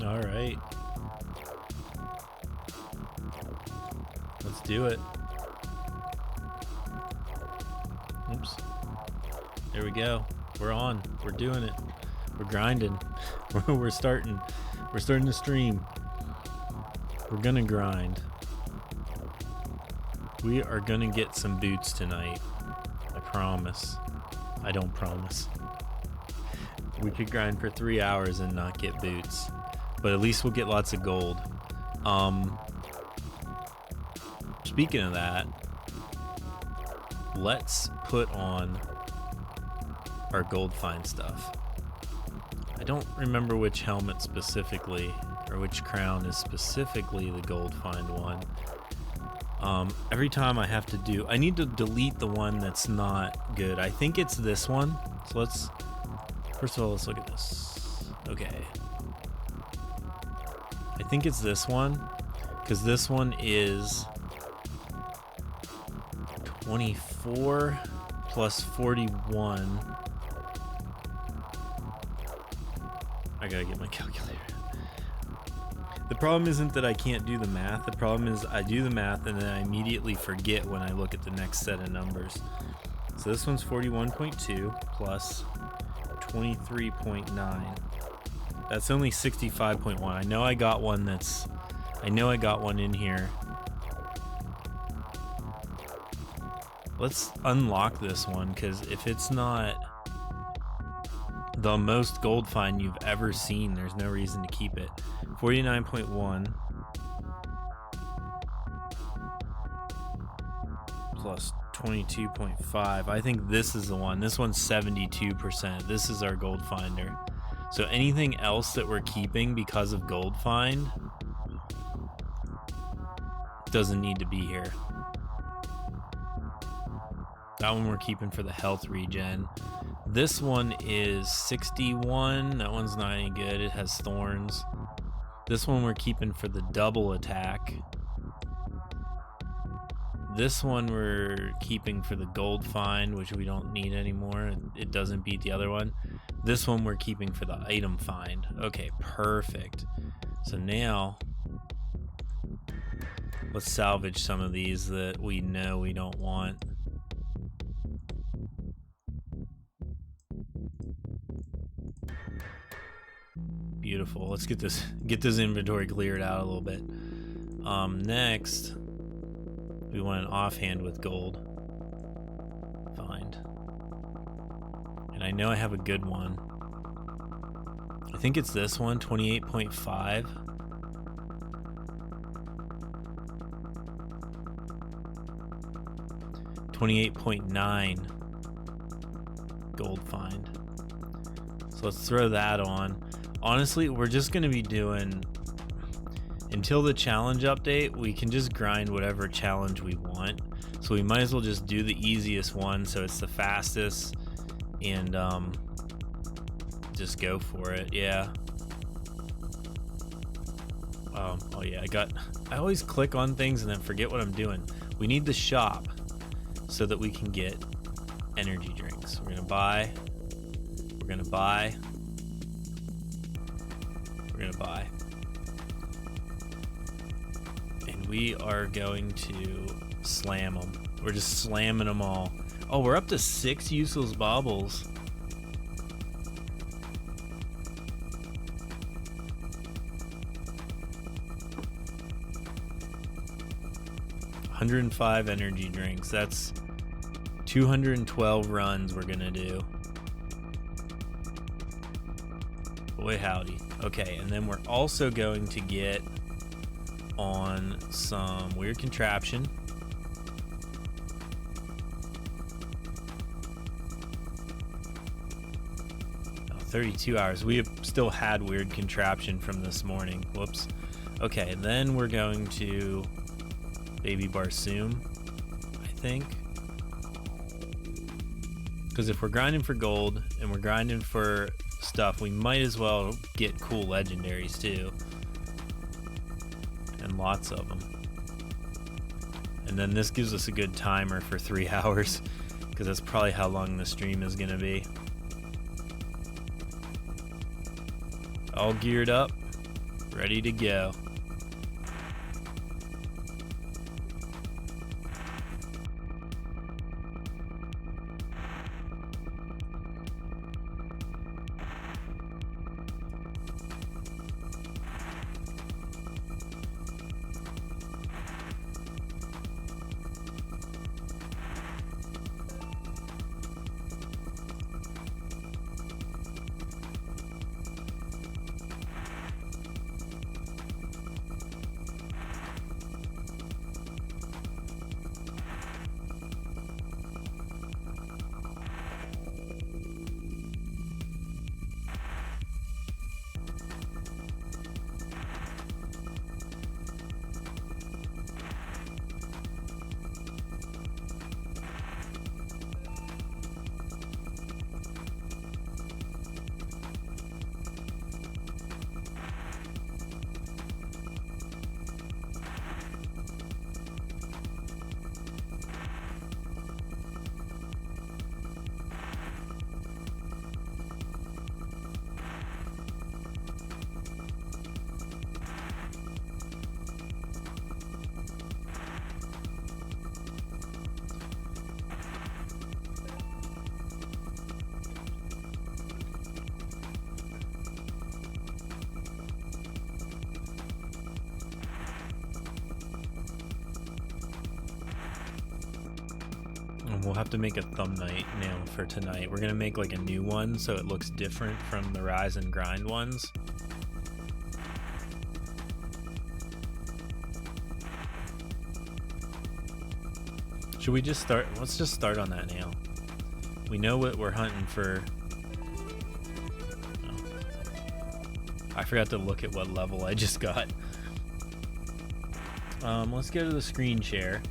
All right. Let's do it. Oops. There we go. We're on. We're doing it. We're grinding. We're starting. We're starting to stream. We're gonna grind. We are gonna get some boots tonight. I promise. I don't promise. We could grind for 3 hours and not get boots, but at least we'll get lots of gold. Speaking of that, let's put on our gold find stuff. I don't remember which helmet specifically, or which crown is specifically the gold find one. Every time I have to do, I need to delete the one that's not good. I think it's this one. So let's, first of all, let's look at this. Okay. I think it's this one, because this one is 24 plus 41. I gotta get my calculator. The problem isn't that I can't do the math. The problem is I do the math and then I immediately forget when I look at the next set of numbers. So this one's 41.2 plus 23.9. That's only 65.1. I know I got one that's, I know I got one in here. Let's unlock this one, because if it's not the most gold find you've ever seen, there's no reason to keep it. 49.1 plus 22.5. I think this is the one. This one's 72%. This is our gold finder. So anything else that we're keeping because of gold find doesn't need to be here. That one we're keeping for the health regen. This one is 61. That one's not any good. It has thorns. This one we're keeping for the double attack. This one we're keeping for the gold find, which we don't need anymore. It doesn't beat the other one. This one we're keeping for the item find. Okay, perfect. So now let's salvage some of these that we know we don't want. Beautiful. Let's get this inventory cleared out a little bit. Next, we want an offhand with gold find. And I know I have a good one. I think it's this one, 28.5. $28.9 gold find. So let's throw that on. Honestly, we're just going to be doing, until the challenge update, we can just grind whatever challenge we want. So we might as well just do the easiest one, so it's the fastest, and just go for it. Yeah. Oh yeah, I always click on things and then forget what I'm doing. We need the shop so that we can get energy drinks. We're gonna buy. We're gonna buy. We're gonna buy. And we are going to slam them. We're just slamming them all. Oh, we're up to 6 useless baubles. $105 energy drinks. That's 212 runs we're gonna do. Boy howdy. Okay, and then we're also going to get on some weird contraption. 32 hours. We have still had weird contraption from this morning. Whoops. Okay, then we're going to Baby Barsoom, I think. Because if we're grinding for gold and we're grinding for stuff, we might as well get cool legendaries too. And lots of them. And then this gives us a good timer for 3 hours, because that's probably how long the stream is going to be. All geared up, ready to go. We'll have to make a thumbnail for tonight. We're gonna make like a new one so it looks different from the Rise and Grind ones. Should we just start? Let's just start on that now. We know what we're hunting for. Oh. I forgot to look at what level I just got. Let's go to the screen share.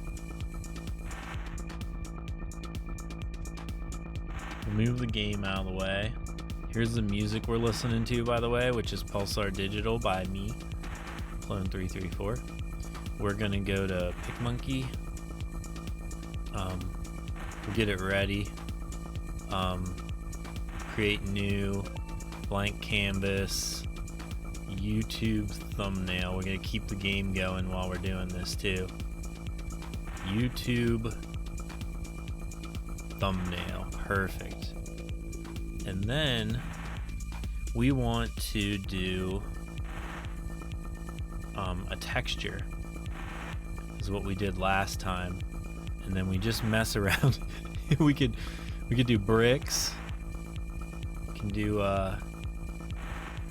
Move the game out of the way. Here's the music we're listening to, by the way, which is Pulsar Digital by me, Clone334. We're gonna go to PicMonkey. We'll get it ready. Create new, blank canvas, YouTube thumbnail. We're gonna keep the game going while we're doing this too. YouTube thumbnail. Perfect. And then we want to do a texture, is what we did last time. And then we just mess around. we could do bricks. We can do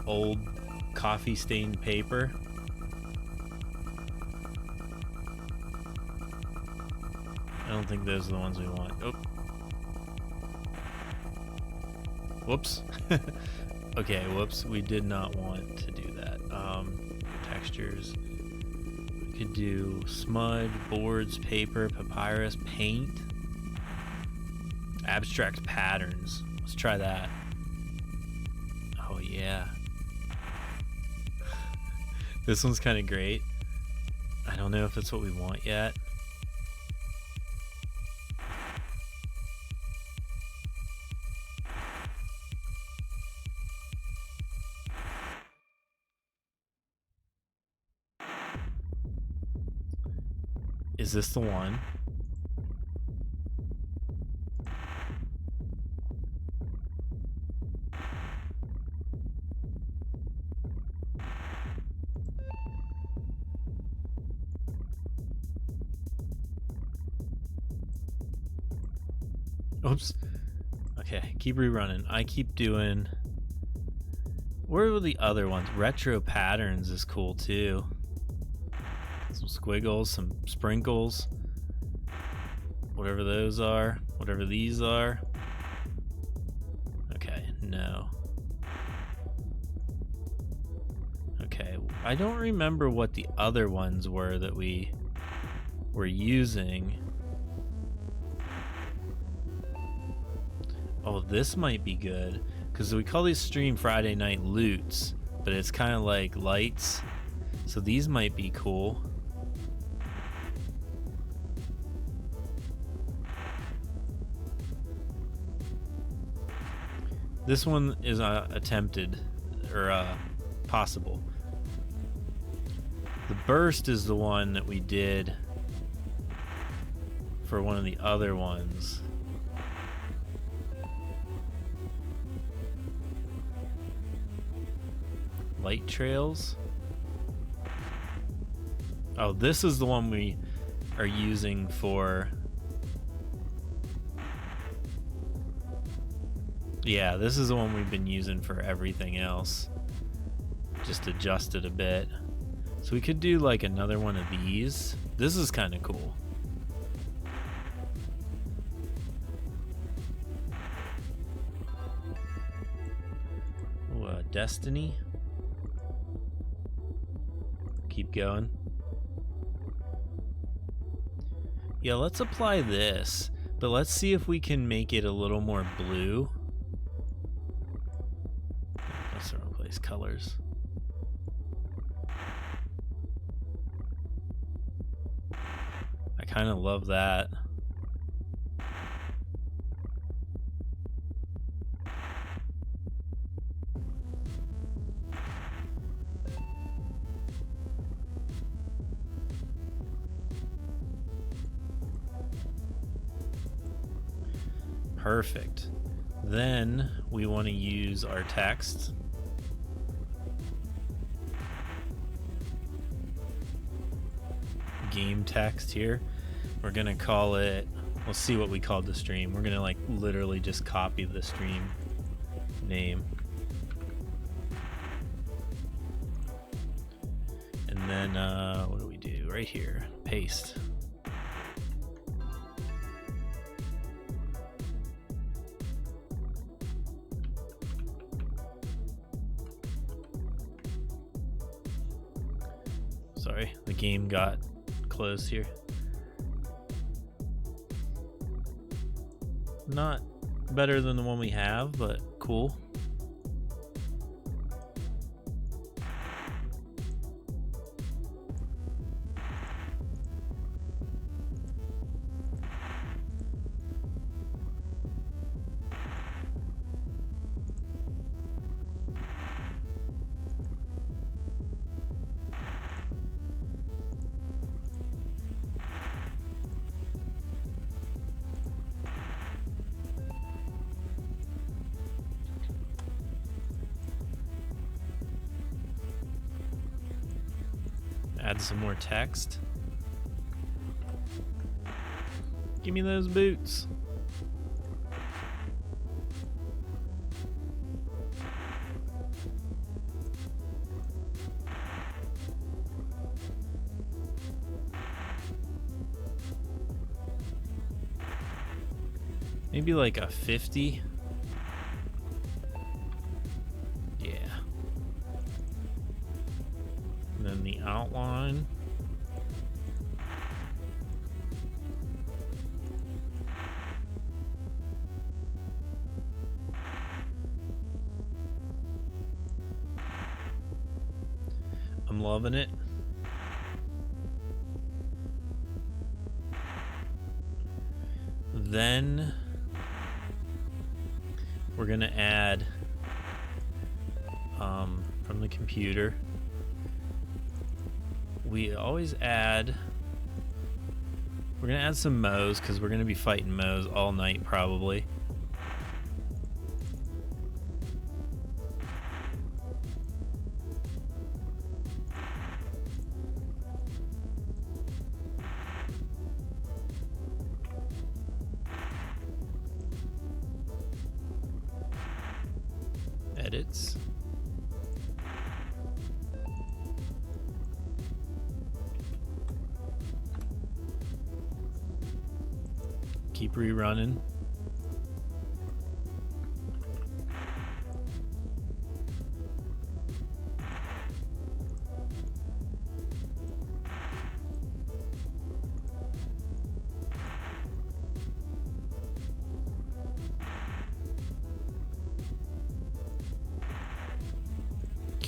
old coffee stained paper. I don't think those are the ones we want. Oh. Whoops. Okay, whoops. We did not want to do that. Textures. We could do smudge, boards, paper, papyrus, paint. Abstract patterns. Let's try that. Oh, yeah. This one's kind of great. I don't know if it's what we want yet. Is this the one? Oops. Okay, keep rerunning. I keep doing... Where were the other ones? Retro patterns is cool too. Some squiggles, some sprinkles. Whatever those are. Whatever these are. Okay, no. I don't remember what the other ones were that we were using. Oh, this might be good, because we call these Stream Friday Night Loots, but it's kind of like lights, so these might be cool. This one is attempted, or possible. The burst is the one that we did for one of the other ones. Light trails. Oh, this is the one we are using for... Yeah, this is the one we've been using for everything else. Just adjust it a bit. So we could do like another one of these. This is kind of cool. Ooh, Destiny. Keep going. Yeah, let's apply this, but let's see if we can make it a little more blue. Let's replace colors. I kind of love that. Perfect. Then we want to use our text. Game text here. We're gonna call it, we'll see what we called the stream. We're gonna like literally just copy the stream name. And then what do we do? Right here, paste. Sorry, the game got closed here. Not better than the one we have, but cool. Add some more text. Give me those boots. Maybe like a 50. Then the outline. I'm loving it. Then we're gonna add from the computer. We always add, we're gonna add some Moes because we're gonna be fighting Moes all night probably. Edits. Keep rerunning.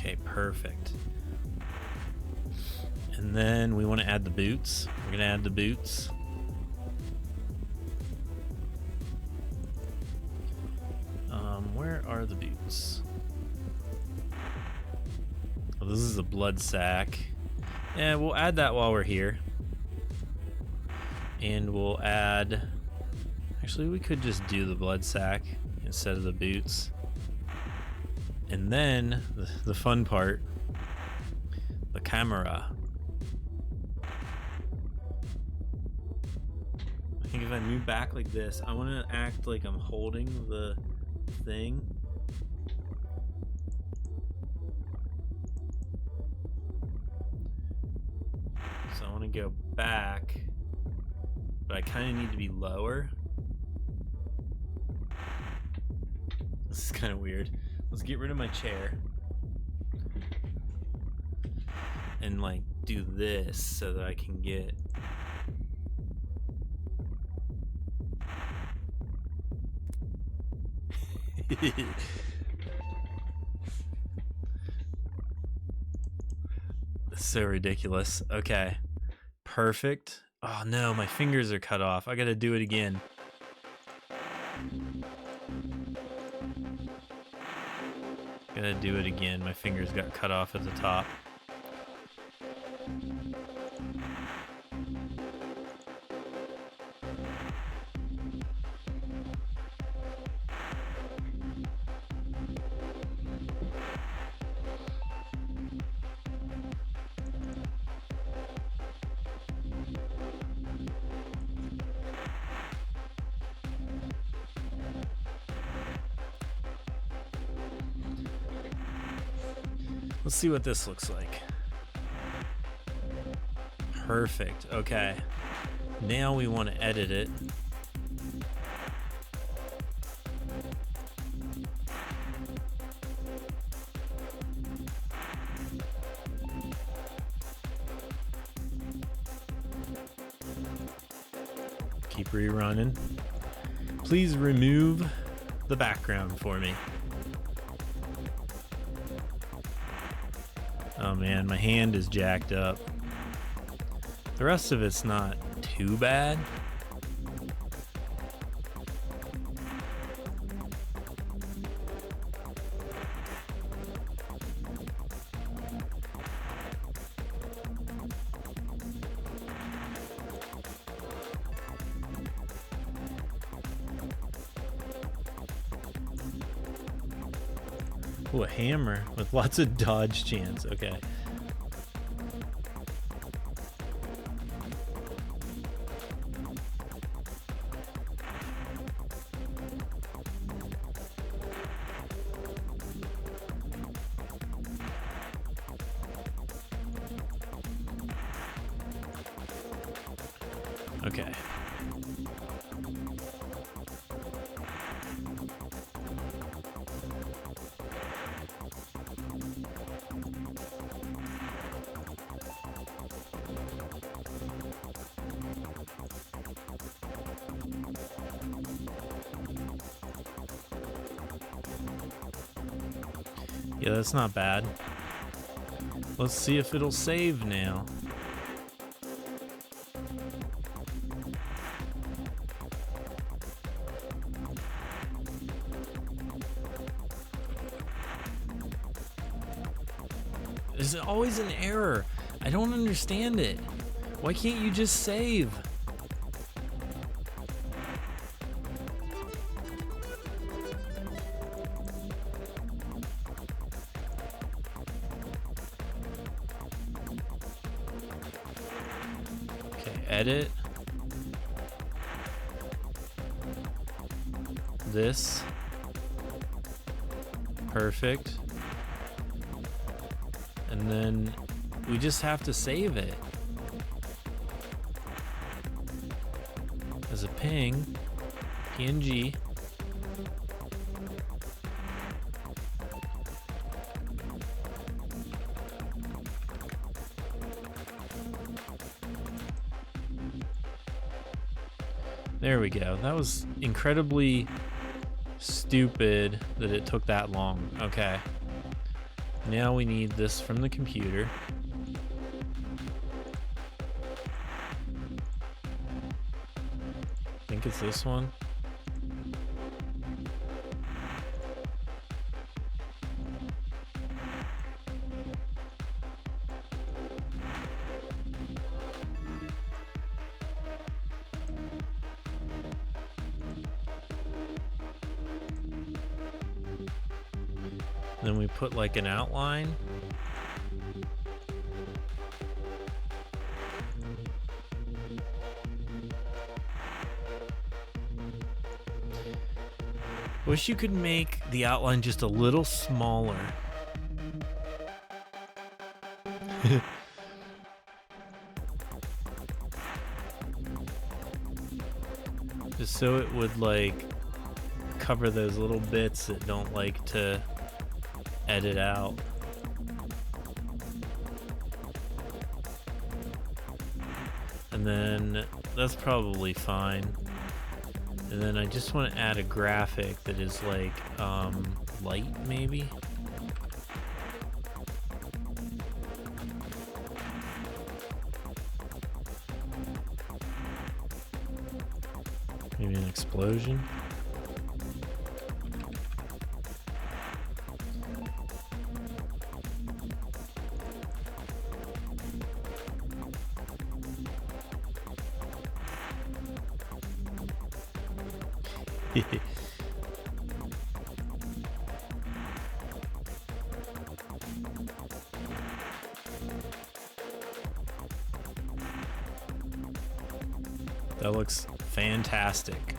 Okay, perfect. And then we want to add the boots. We're gonna add the boots. Where are the boots? Oh, this is a blood sack. Yeah, we'll add that while we're here. And we'll add... Actually, we could just do the blood sack instead of the boots. And then, the fun part, the camera. I think if I move back like this, I want to act like I'm holding the thing. So I want to go back, but I kind of need to be lower. This is kind of weird. Let's get rid of my chair and like do this so that I can get so ridiculous. Okay, perfect. Oh no, my fingers are cut off. I gotta do it again. Gotta do it again. My fingers got cut off at the top. Let's see what this looks like. Perfect. Okay. Now we want to edit it. Keep rerunning. Please remove the background for me. Oh man, my hand is jacked up. The rest of it's not too bad. Ooh, a hammer with lots of dodge chance. Okay. Okay. Yeah, that's not bad. Let's see if it'll save now. There's always an error. I don't understand it. Why can't you just save? Okay, edit. This. Perfect. And then we just have to save it as a PNG. There we go. That was incredibly stupid that it took that long. Okay. Now we need this from the computer. I think it's this one. Then we put like an outline. Wish you could make the outline just a little smaller. Just so it would like cover those little bits that don't like to edit out. And then that's probably fine. And then I just want to add a graphic that is like light maybe. Maybe an explosion. That looks fantastic.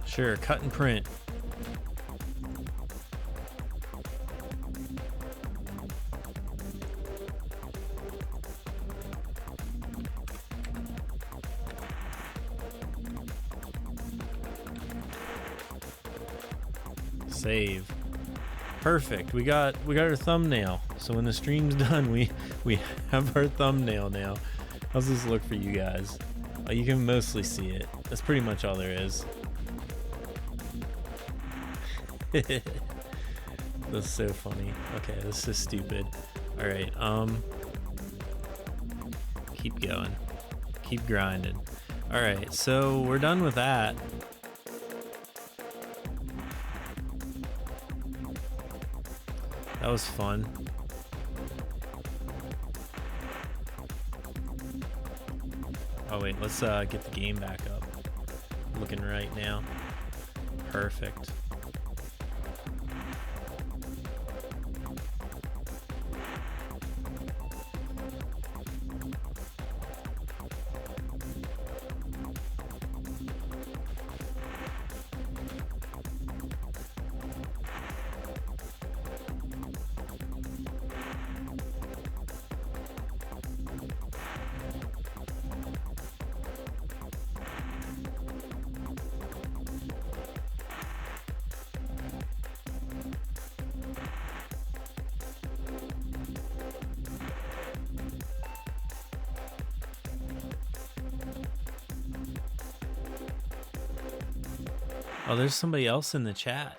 Sure, cut and print. Save. Perfect. We got our thumbnail. So when the stream's done, we have our thumbnail now. How's this look for you guys? Oh, you can mostly see it. That's pretty much all there is. That's so funny. Okay, this is stupid. All right. Keep going. Keep grinding. All right. So we're done with that. That was fun. Oh wait, let's get the game back up. Looking right now. Perfect. Oh, there's somebody else in the chat.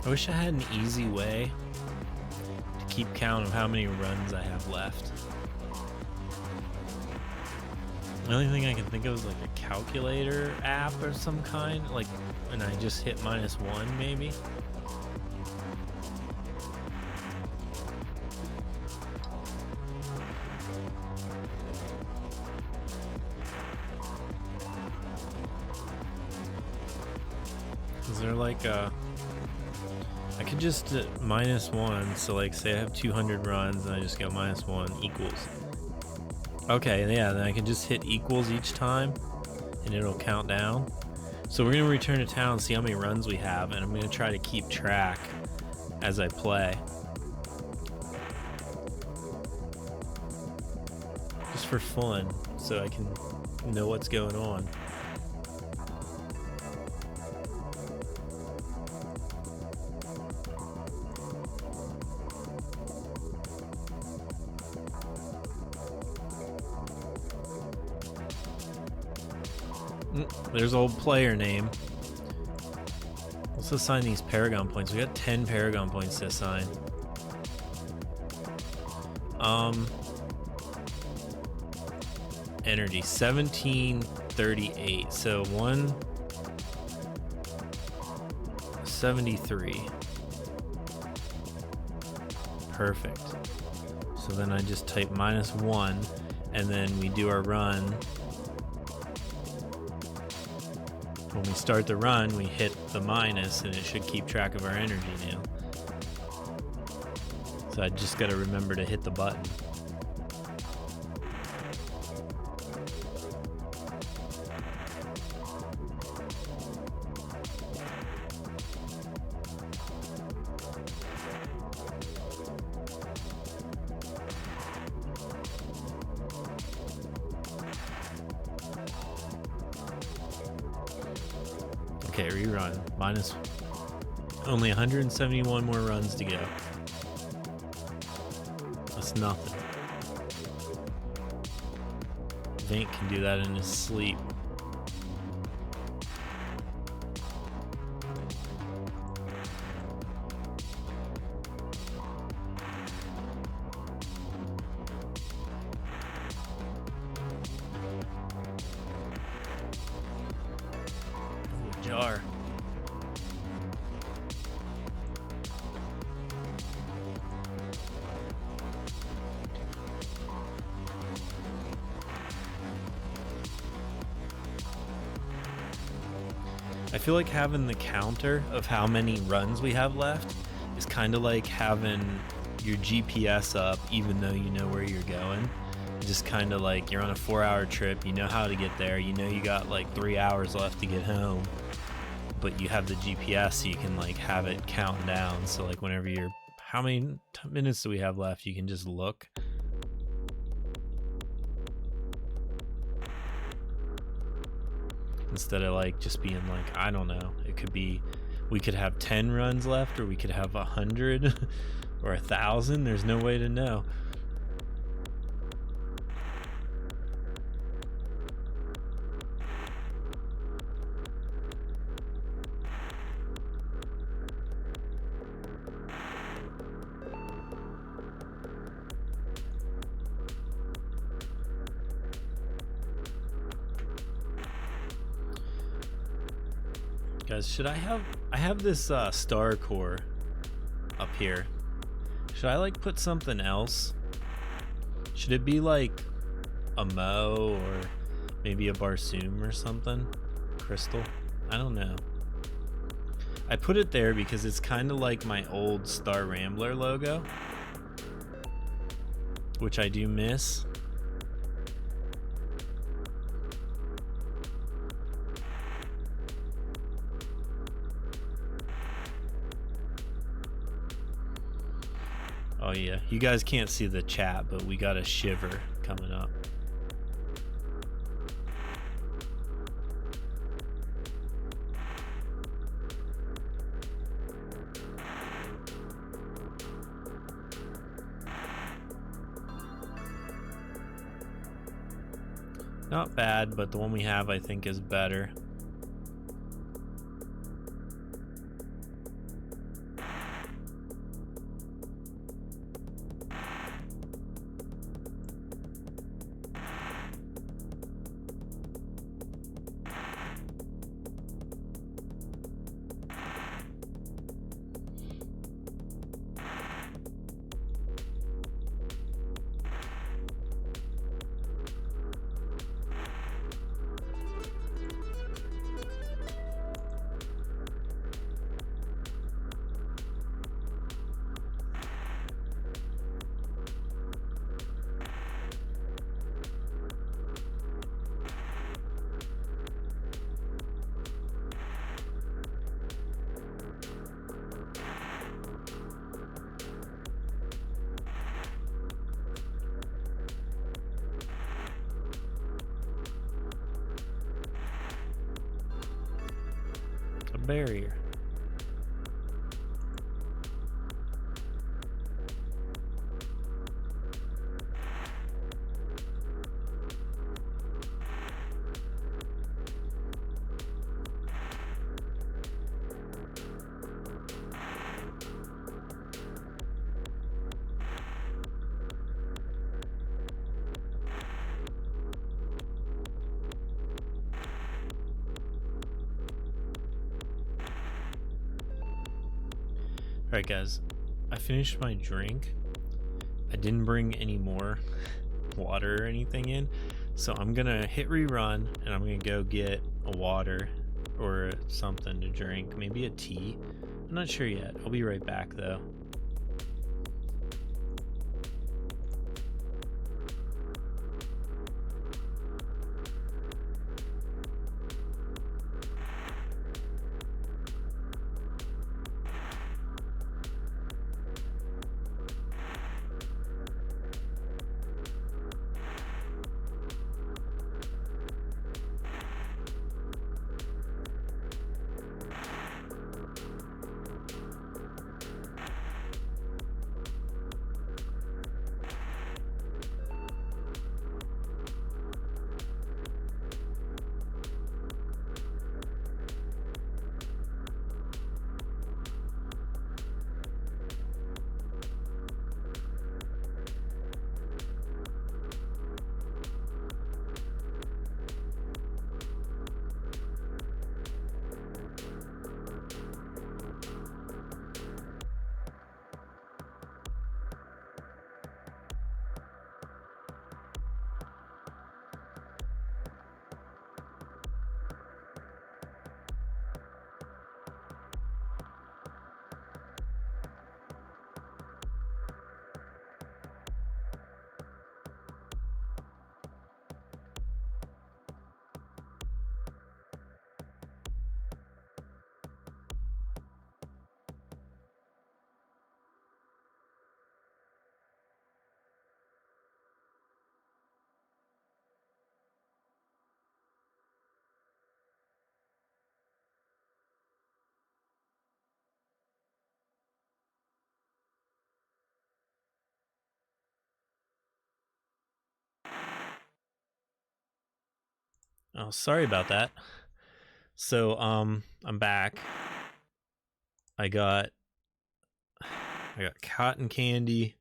I wish I had an easy way to keep count of how many runs I have left. The only thing I can think of is like a calculator app or some kind, like, and I just hit -1 maybe. Is there like a, I could just -1, so like say I have 200 runs and I just go -1 equals. Okay, yeah, then I can just hit equals each time and it'll count down. So we're gonna return to town, see how many runs we have, and I'm gonna try to keep track as I play. Just for fun, so I can know what's going on. There's old player name. Let's assign these Paragon points. We got 10 Paragon points to assign. Energy 1738. So 173. Perfect. So then I just type -1, and then we do our run. When we start the run, we hit the minus, and it should keep track of our energy now. So I just got to remember to hit the button. Okay, rerun. Only 171 more runs to go. That's nothing. Vink can do that in his sleep. Jar. I feel like having the counter of how many runs we have left is kind of like having your GPS up even though you know where you're going. Just kind of like you're on a 4-hour trip, you know how to get there, you know you got like 3 hours left to get home, but you have the GPS so you can like have it count down. So like whenever you're, how many minutes do we have left, you can just look. Instead of like just being like, I don't know, it could be, we could have 10 runs left, or we could have 100 or 1,000. There's no way to know. Guys, should I have this star core up here. Should I like put something else? Should it be like a Mo or maybe a Barsoom or something? Crystal? I don't know. I put it there because it's kind of like my old Star Rambler logo, which I do miss. Oh yeah, you guys can't see the chat, but we got a shiver coming up. Not bad, but the one we have I think is better. barrier. Alright guys, I finished my drink. I didn't bring any more water or anything in, so I'm gonna hit rerun and I'm gonna go get a water or something to drink, maybe a tea. I'm not sure yet. I'll be right back though. Oh, sorry about that. So, I'm back. I got cotton candy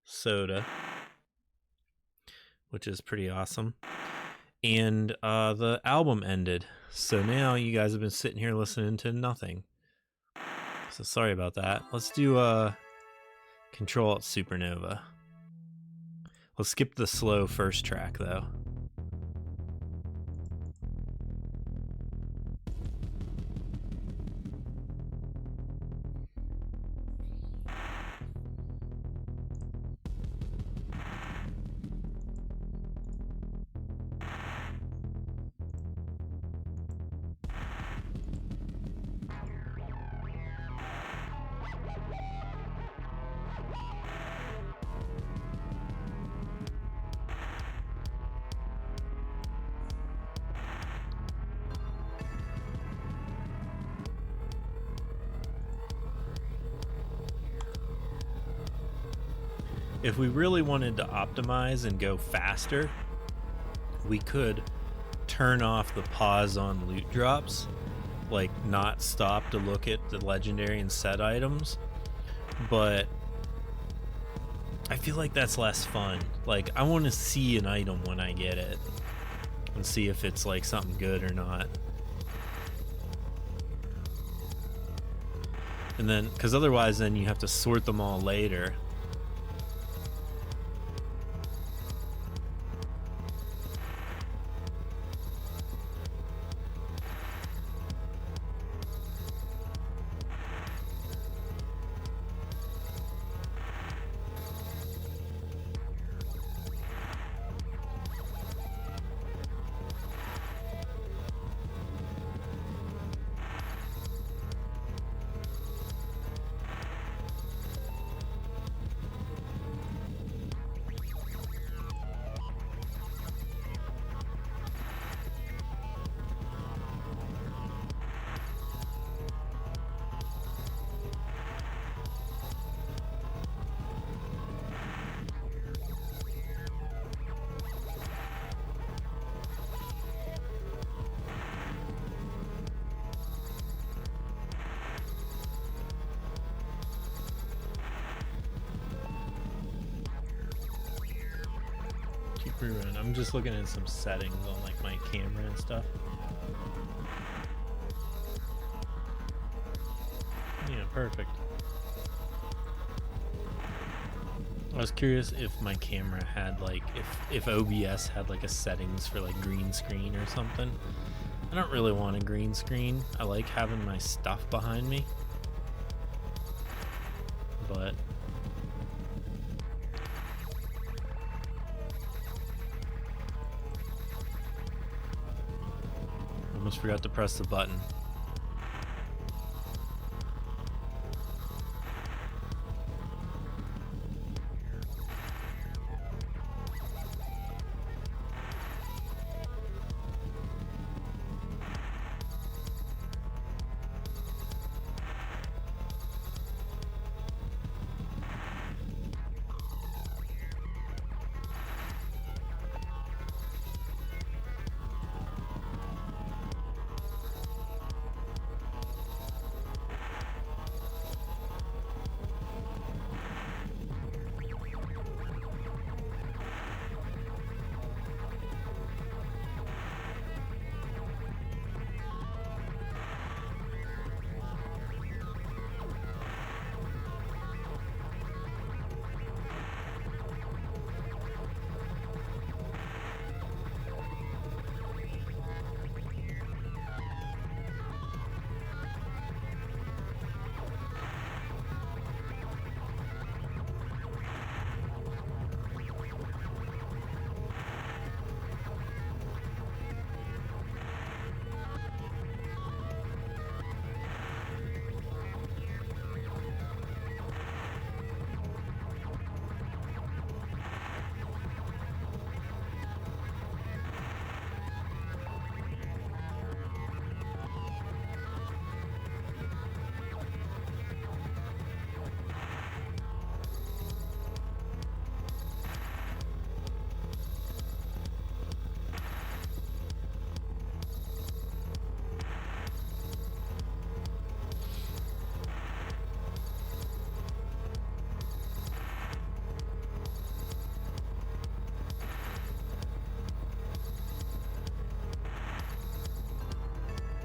soda, which is pretty awesome. And the album ended. So now you guys have been sitting here listening to nothing. So sorry about that. Let's do Control Alt Supernova. Let's skip the slow first track though. If we really wanted to optimize and go faster, we could turn off the pause on loot drops, like not stop to look at the legendary and set items, but I feel like that's less fun. Like, I want to see an item when I get it and see if it's like something good or not. And then, because otherwise then you have to sort them all later. Keep rerun. I'm just looking at some settings on like my camera and stuff. Yeah, perfect. I was curious if my camera had like, if OBS had like a settings for like green screen or something. I don't really want a green screen. I like having my stuff behind me. But almost forgot to press the button.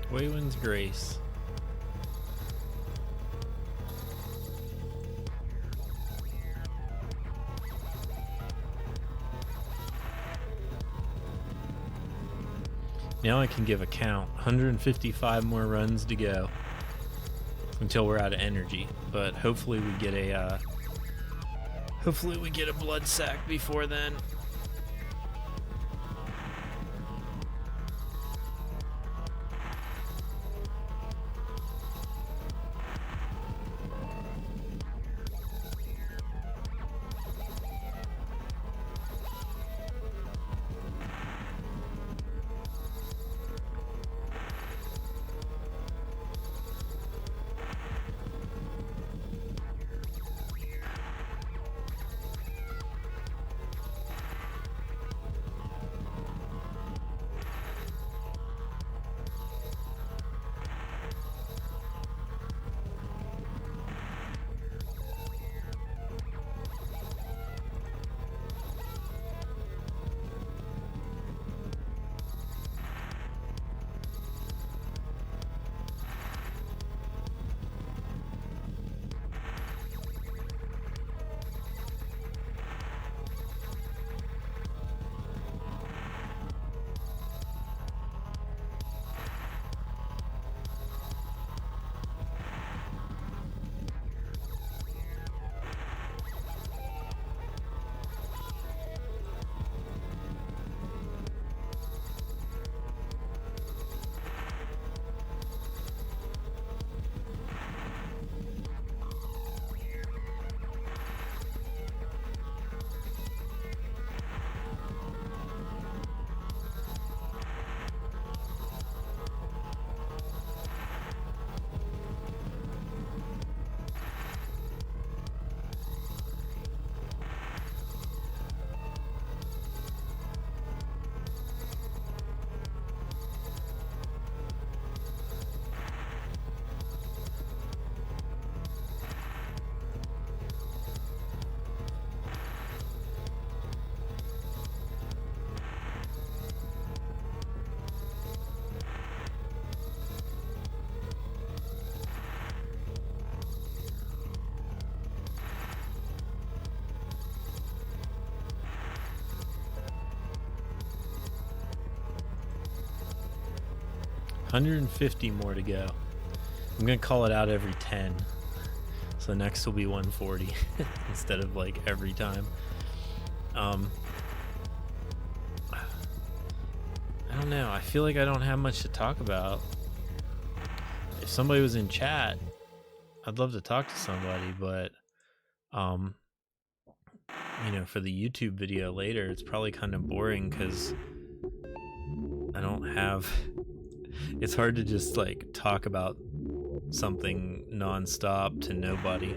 Waywind's Grace. Now I can give a count. 155 more runs to go until we're out of energy. But hopefully we get a blood sac before then. 150 more to go. I'm gonna call it out every 10. So next will be 140 instead of like every time. I don't know. I feel like I don't have much to talk about. If somebody was in chat, I'd love to talk to somebody, but you know, for the YouTube video later, it's probably kind of boring because I don't have. It's hard to just like talk about something nonstop to nobody.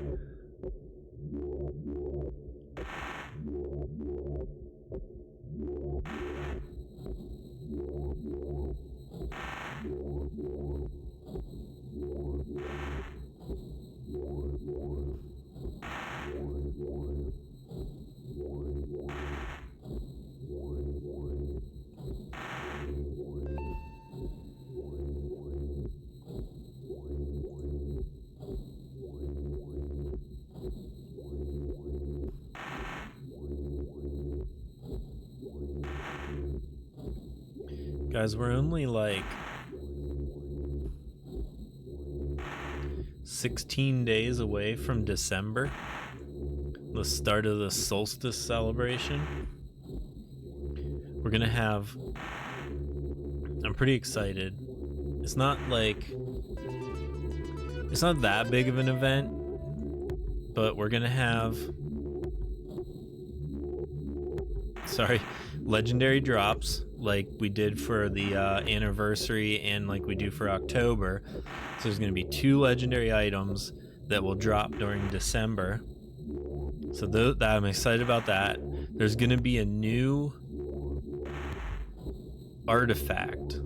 Guys, we're only like 16 days away from December, the start of the solstice celebration. We're gonna have, I'm pretty excited. It's not that big of an event, but we're gonna have, legendary drops like we did for the anniversary and like we do for October. So there's going to be 2 legendary items that will drop during December. So that I'm excited about that. There's going to be a new artifact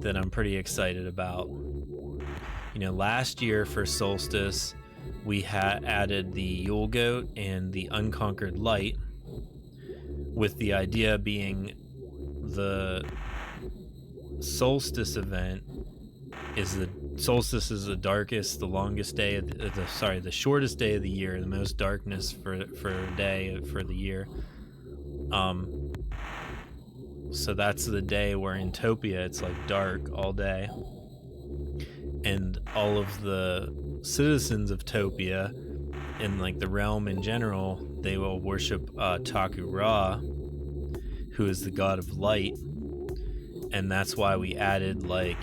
that I'm pretty excited about. You know, last year for Solstice, we had added the Yule Goat and the Unconquered Light, with the idea being the solstice event is the darkest, the longest day of the shortest day of the year, the most darkness for a day for the year. So that's the day where in Topia it's like dark all day, and all of the citizens of Topia in like the realm in general, they will worship Taku Ra, who is the god of light, and that's why we added like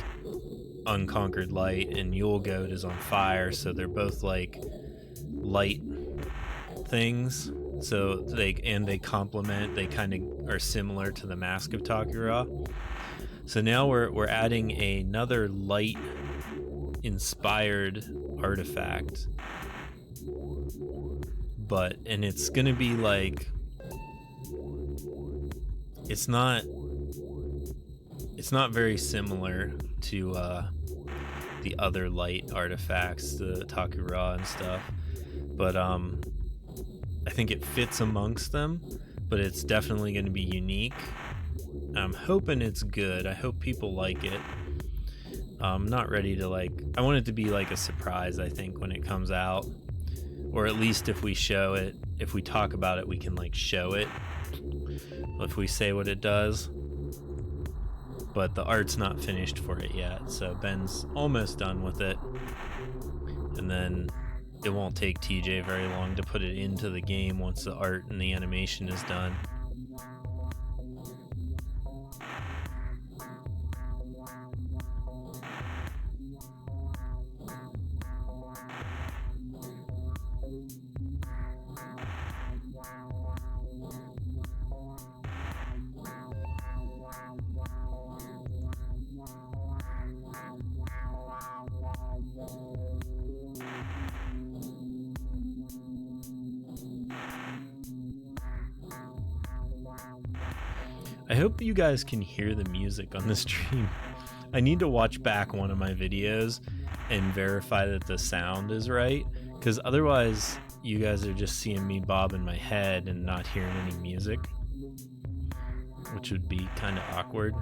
Unconquered Light, and Yule Goat is on fire, so they're both like light things. So they complement, they kind of are similar to the Mask of Taku Ra. So now we're adding another light inspired artifact, and it's gonna be like, it's not very similar to the other light artifacts, the Taku Ra and stuff, but I think it fits amongst them, but it's definitely going to be unique. I'm hoping it's good. I hope people like it. I'm not ready to I want it to be like a surprise, I think, when it comes out, or at least if we show it, if we talk about it, we can like show it if we say what it does. But the art's not finished for it yet, so Ben's almost done with it, and then it won't take TJ very long to put it into the game once the art and the animation is done. I hope you guys can hear the music on the stream. I need to watch back one of my videos and verify that the sound is right, because otherwise you guys are just seeing me bobbing my head and not hearing any music, which would be kind of awkward.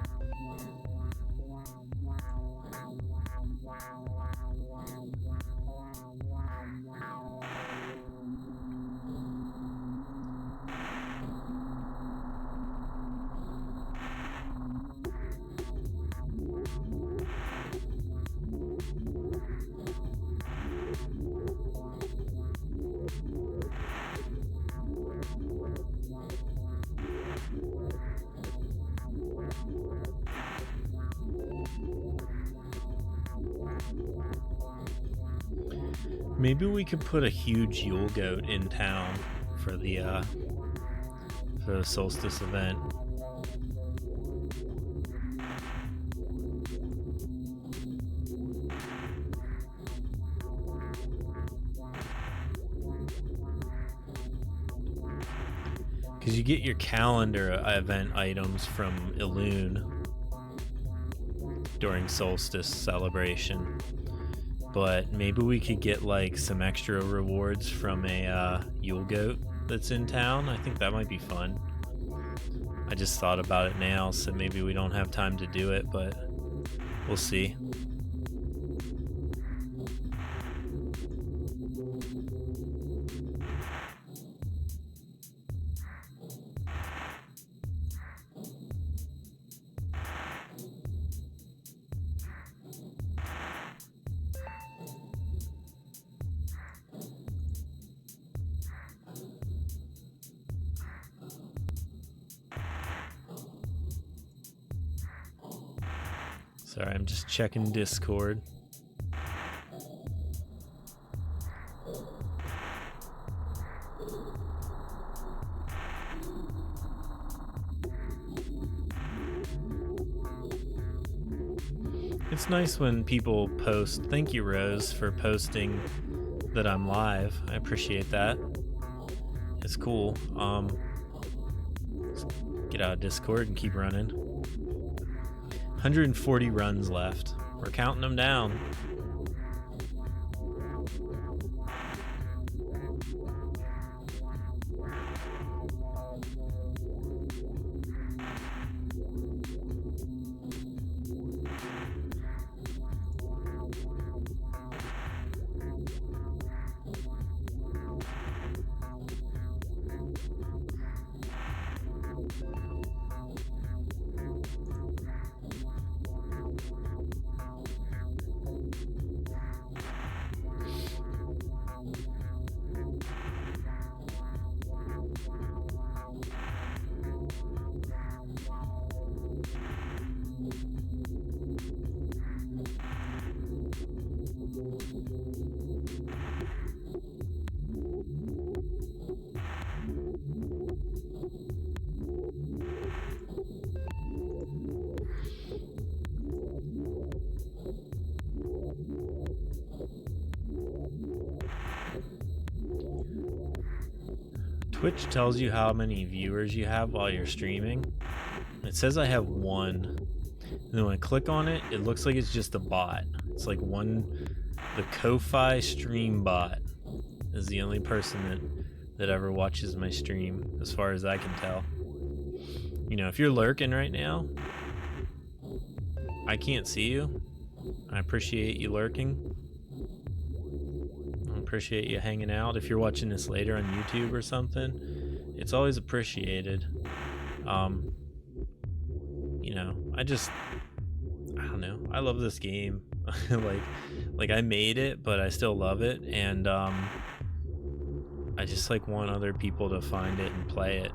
Maybe we could put a huge Yule goat in town for the solstice event. Because you get your calendar event items from Elune during solstice celebration. But maybe we could get like some extra rewards from a Yule goat that's in town. I think that might be fun. I just thought about it now, so maybe we don't have time to do it, but we'll see. Sorry, I'm just checking Discord. It's nice when people post. Thank you, Rose, for posting that I'm live. I appreciate that. It's cool. Let's get out of Discord and keep running. 140 runs left. We're counting them down. Twitch tells you how many viewers you have while you're streaming. It says I have one. And then when I click on it, it looks like it's just a bot. It's like the Ko-Fi stream bot is the only person that ever watches my stream, as far as I can tell. You know, if you're lurking right now, I can't see you. I appreciate you lurking. Appreciate you hanging out. If you're watching this later on YouTube or something, it's always appreciated. You know, I don't know, I love this game. like I made it, but I still love it, and I just like want other people to find it and play it.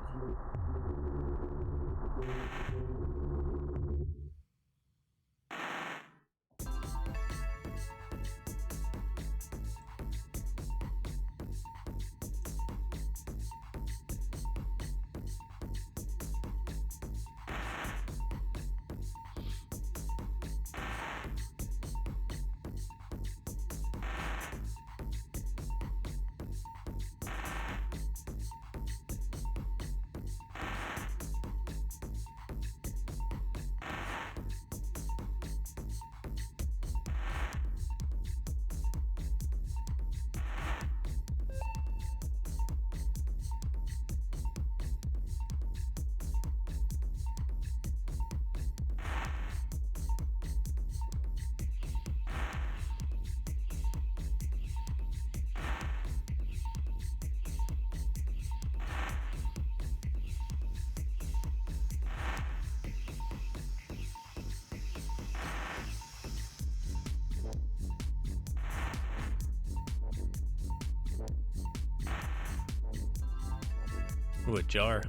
Ooh, a jar.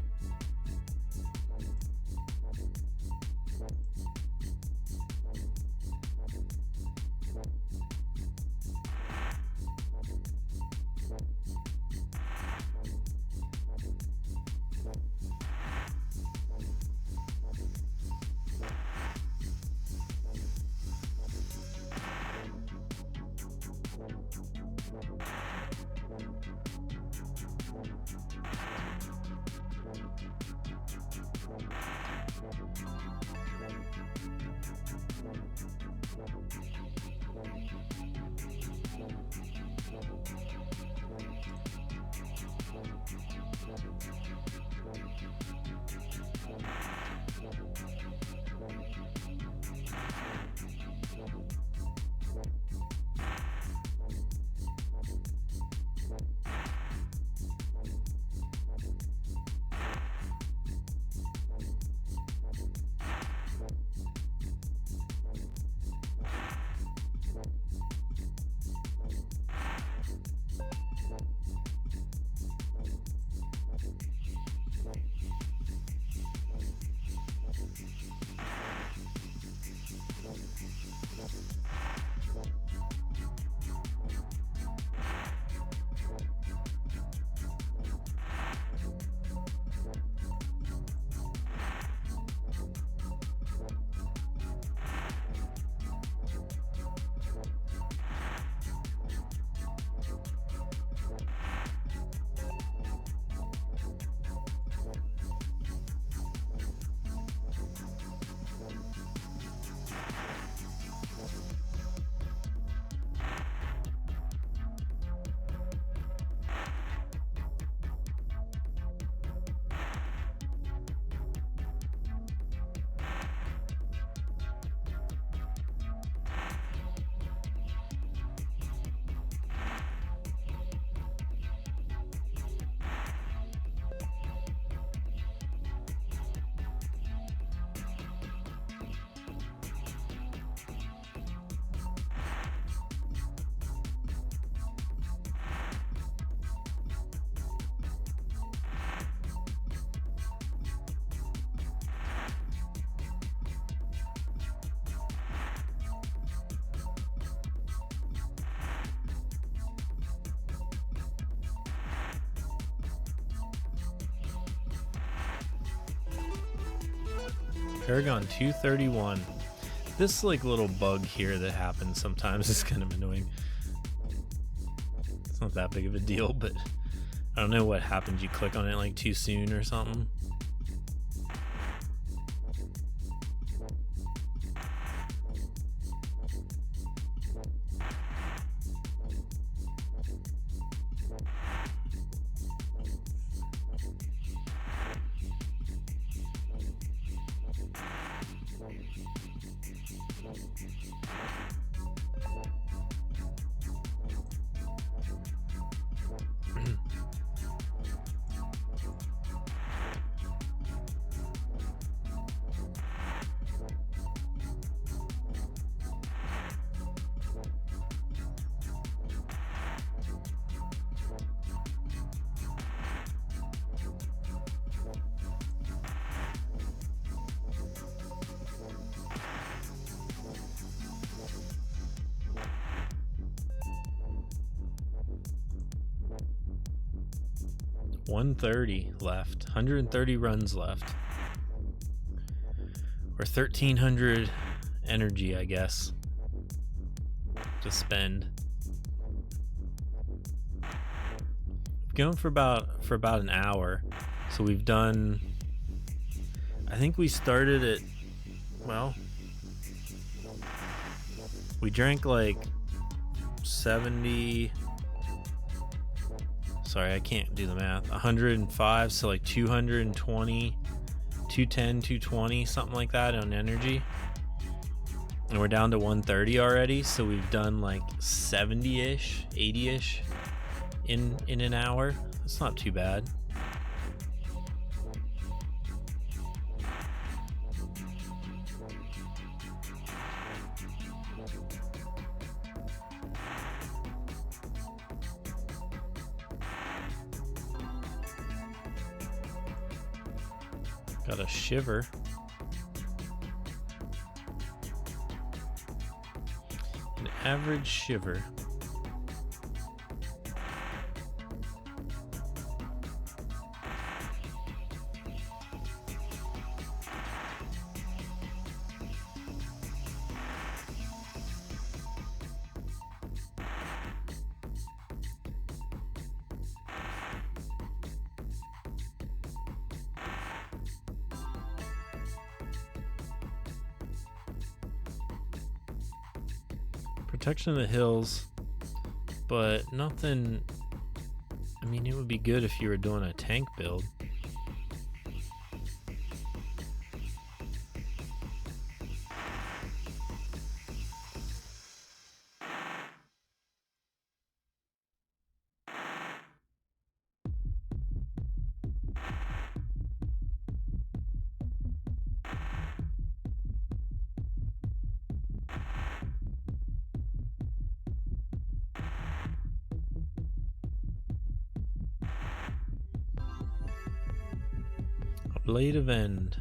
Paragon 231. This like little bug here that happens sometimes is kind of annoying. It's not that big of a deal, but I don't know what happens. You click on it like too soon or something. $130 left. 130 runs left. Or 1,300 energy, I guess, to spend. Going for about an hour. So we've done, I think we started at, well, we drank like 70, sorry, I can't do the math, 105, so like 220, 210, 220, something like that on energy. And we're down to 130 already, so we've done like 70-ish, 80-ish in an hour. That's not too bad. Got a shiver. An average shiver. Protection of the Hills, but nothing. I mean, it would be good if you were doing a tank build. Blade of End.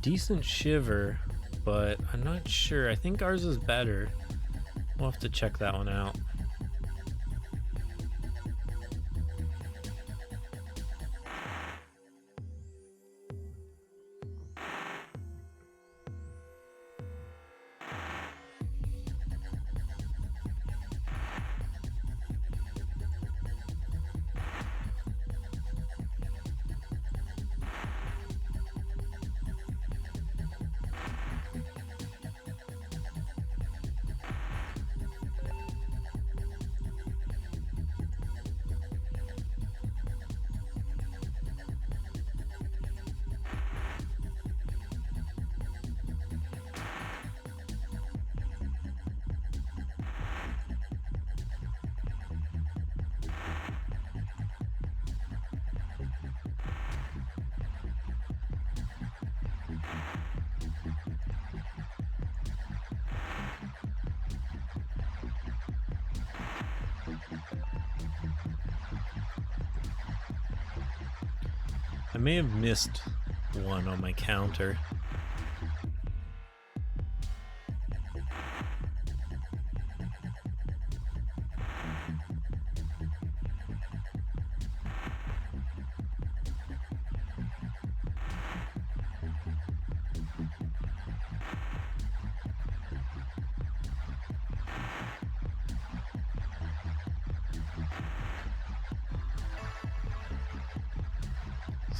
decent shiver, but I'm not sure. I think ours is better. We'll have to check that one out. I may have missed one on my counter.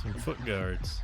Some foot guards.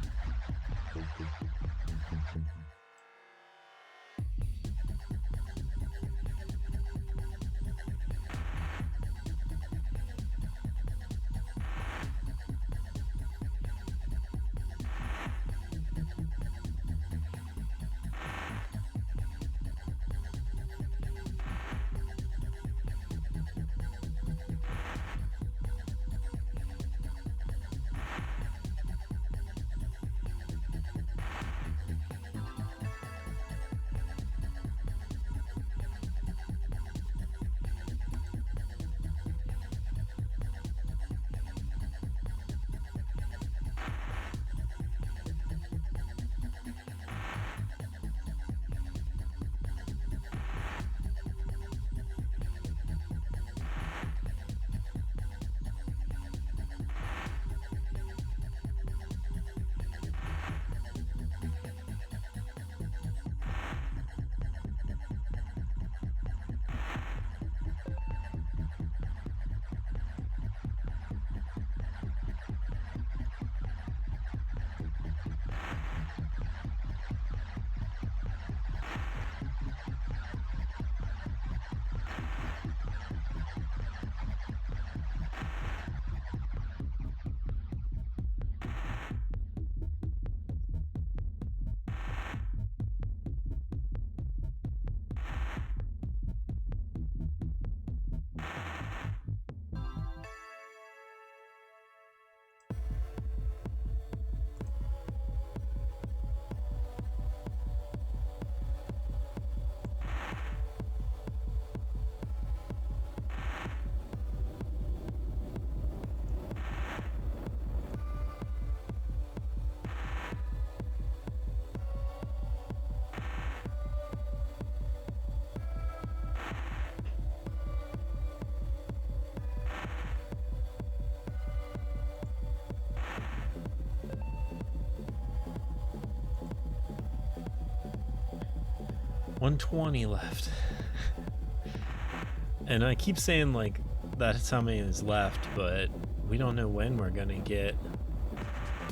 $120 left. And I keep saying like that's how many is left, but we don't know when we're gonna get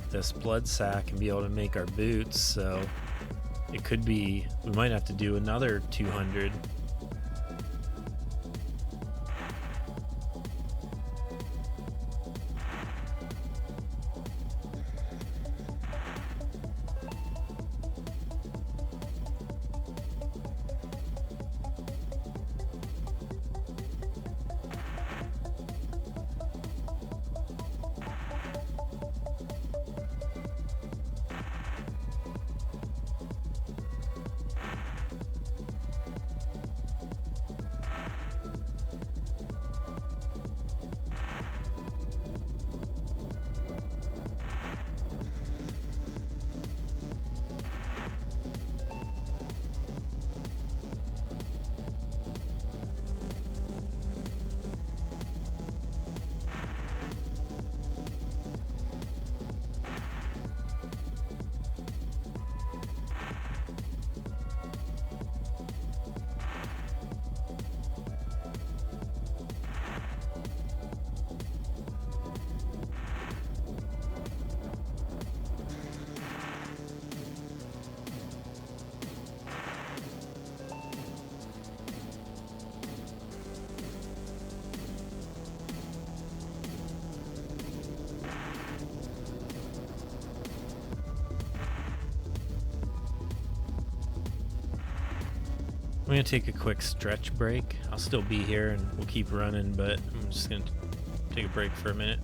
this blood sack and be able to make our boots, so it could be we might have to do another 200. I'm gonna take a quick stretch break. I'll still be here and we'll keep running, but I'm just gonna take a break for a minute.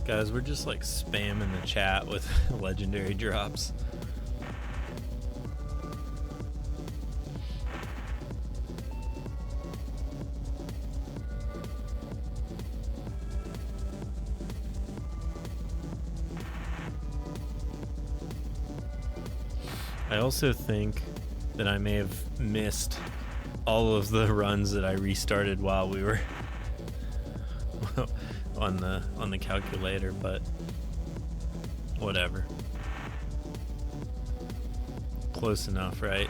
Guys, we're just like spamming the chat with legendary drops. I also think that I may have missed all of the runs that I restarted while we were on the calculator, but whatever. Close enough, right?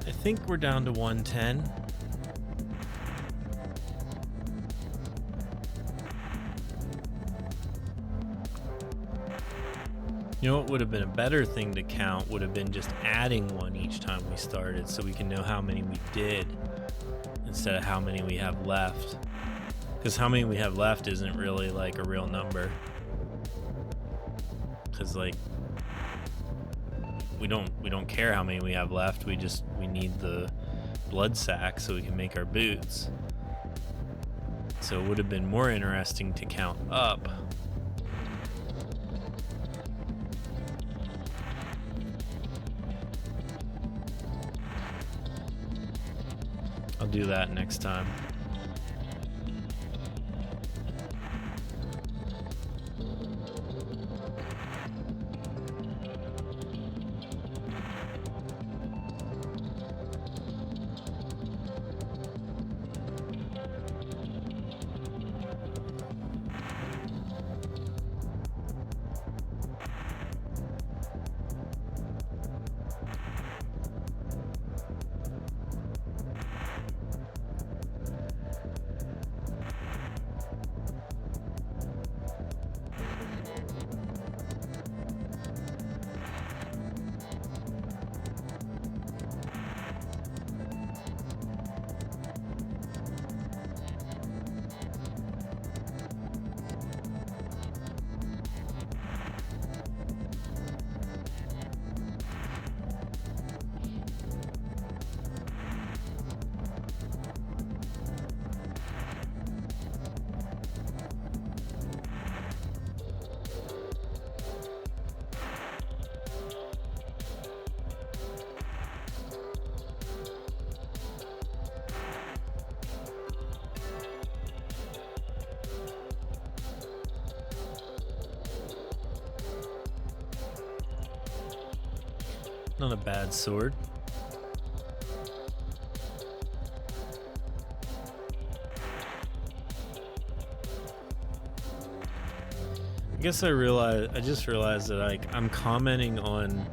I think we're down to 110. You know what would have been a better thing to count would have been just adding one each time we started, so we can know how many we did instead of how many we have left. Because how many we have left isn't really like a real number. Because like we don't care how many we have left. We need the blood sack so we can make our boots. So it would have been more interesting to count up. I'll do that next time. Not a bad sword. I guess I just realized that like I'm commenting on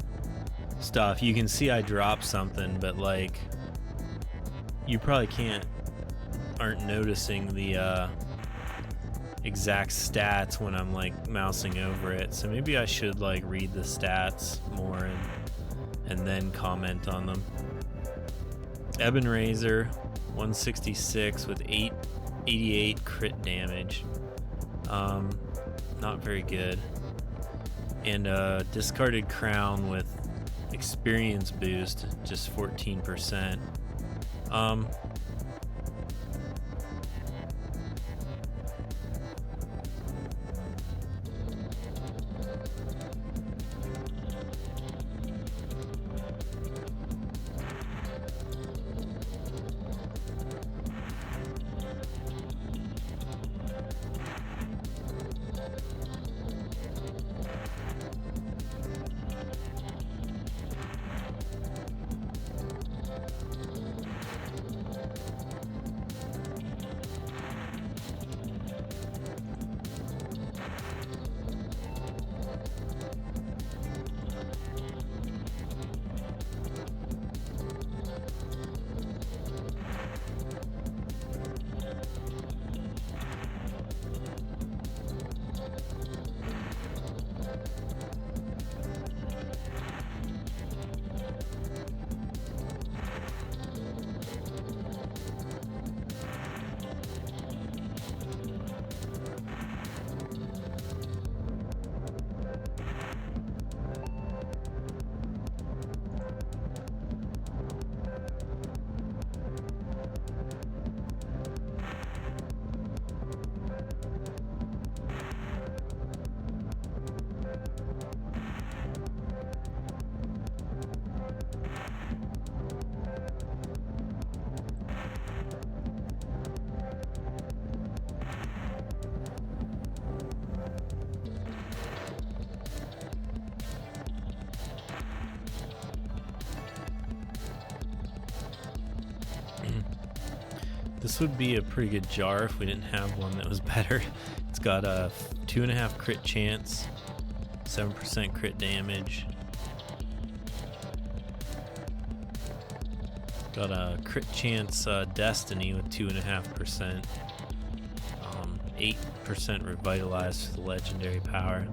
stuff. You can see I dropped something, but like you probably aren't noticing the exact stats when I'm like mousing over it. So maybe I should like read the stats more and then comment on them. Ebon Razor, 166 with 88 crit damage. Not very good. And Discarded Crown with experience boost, just 14%. This would be a pretty good jar if we didn't have one that was better. It's got a 2.5 crit chance, 7% crit damage. Got a crit chance Destiny with 2.5%. 8% revitalized for the legendary power.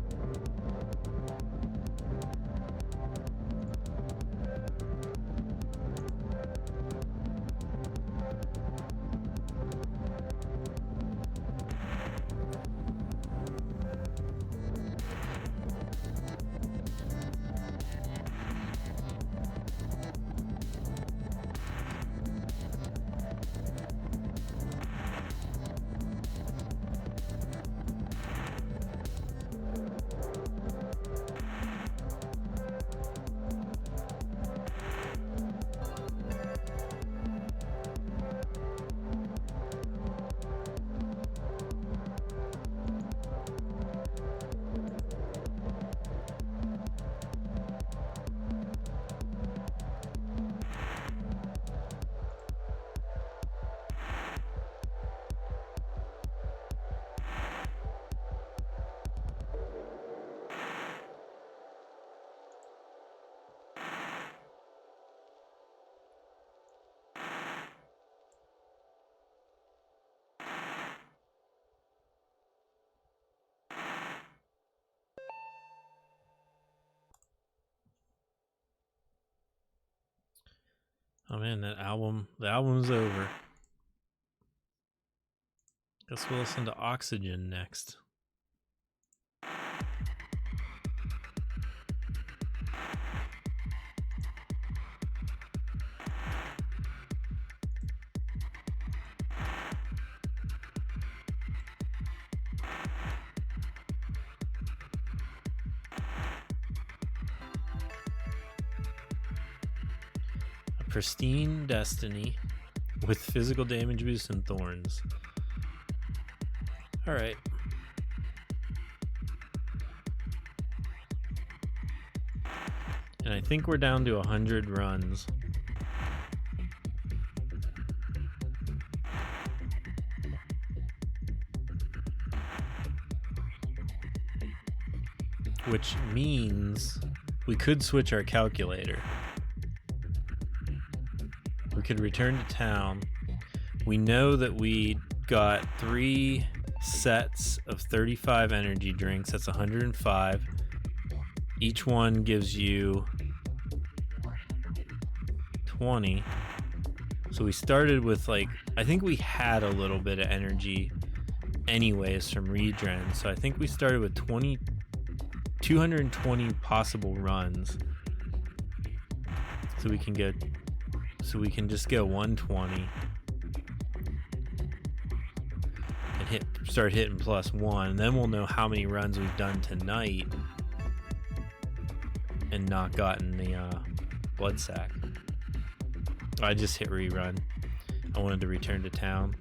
Oh man, the album's over. Guess we'll listen to Oxygen next. Pristine Destiny with physical damage boost and thorns. Alright. And I think we're down to 100 runs. Which means we could switch our calculator. We could return to town. We know that we got 3 sets of 35 energy drinks. That's 105. Each one gives you 20. So we started with I think we had a little bit of energy anyways from Redren. So I think we started with 220 possible runs. So we can just go 120 and start hitting +1. Then we'll know how many runs we've done tonight and not gotten the blood sack. I just hit rerun. I wanted to return to town.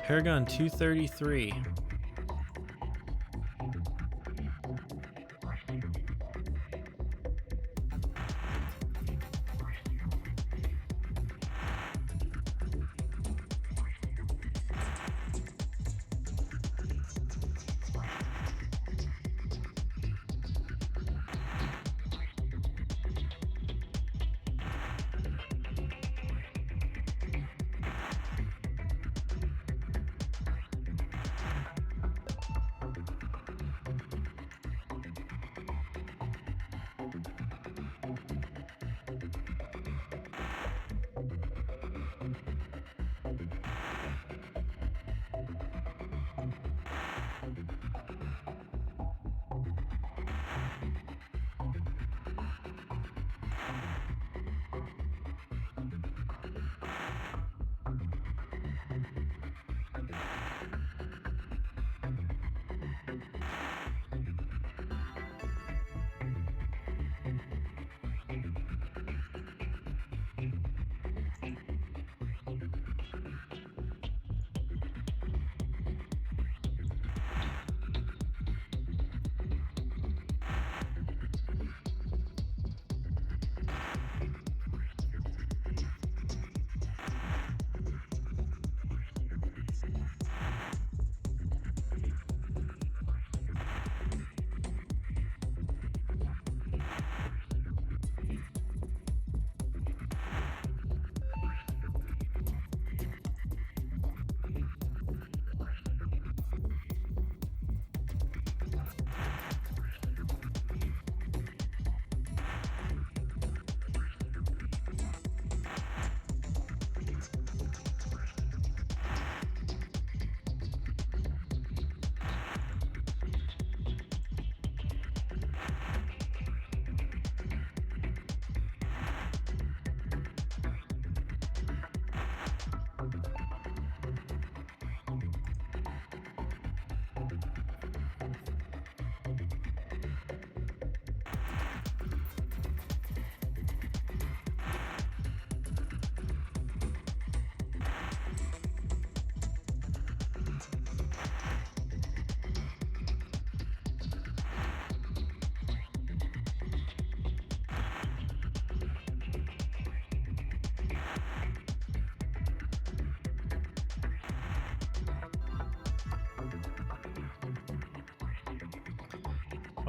Paragon 233.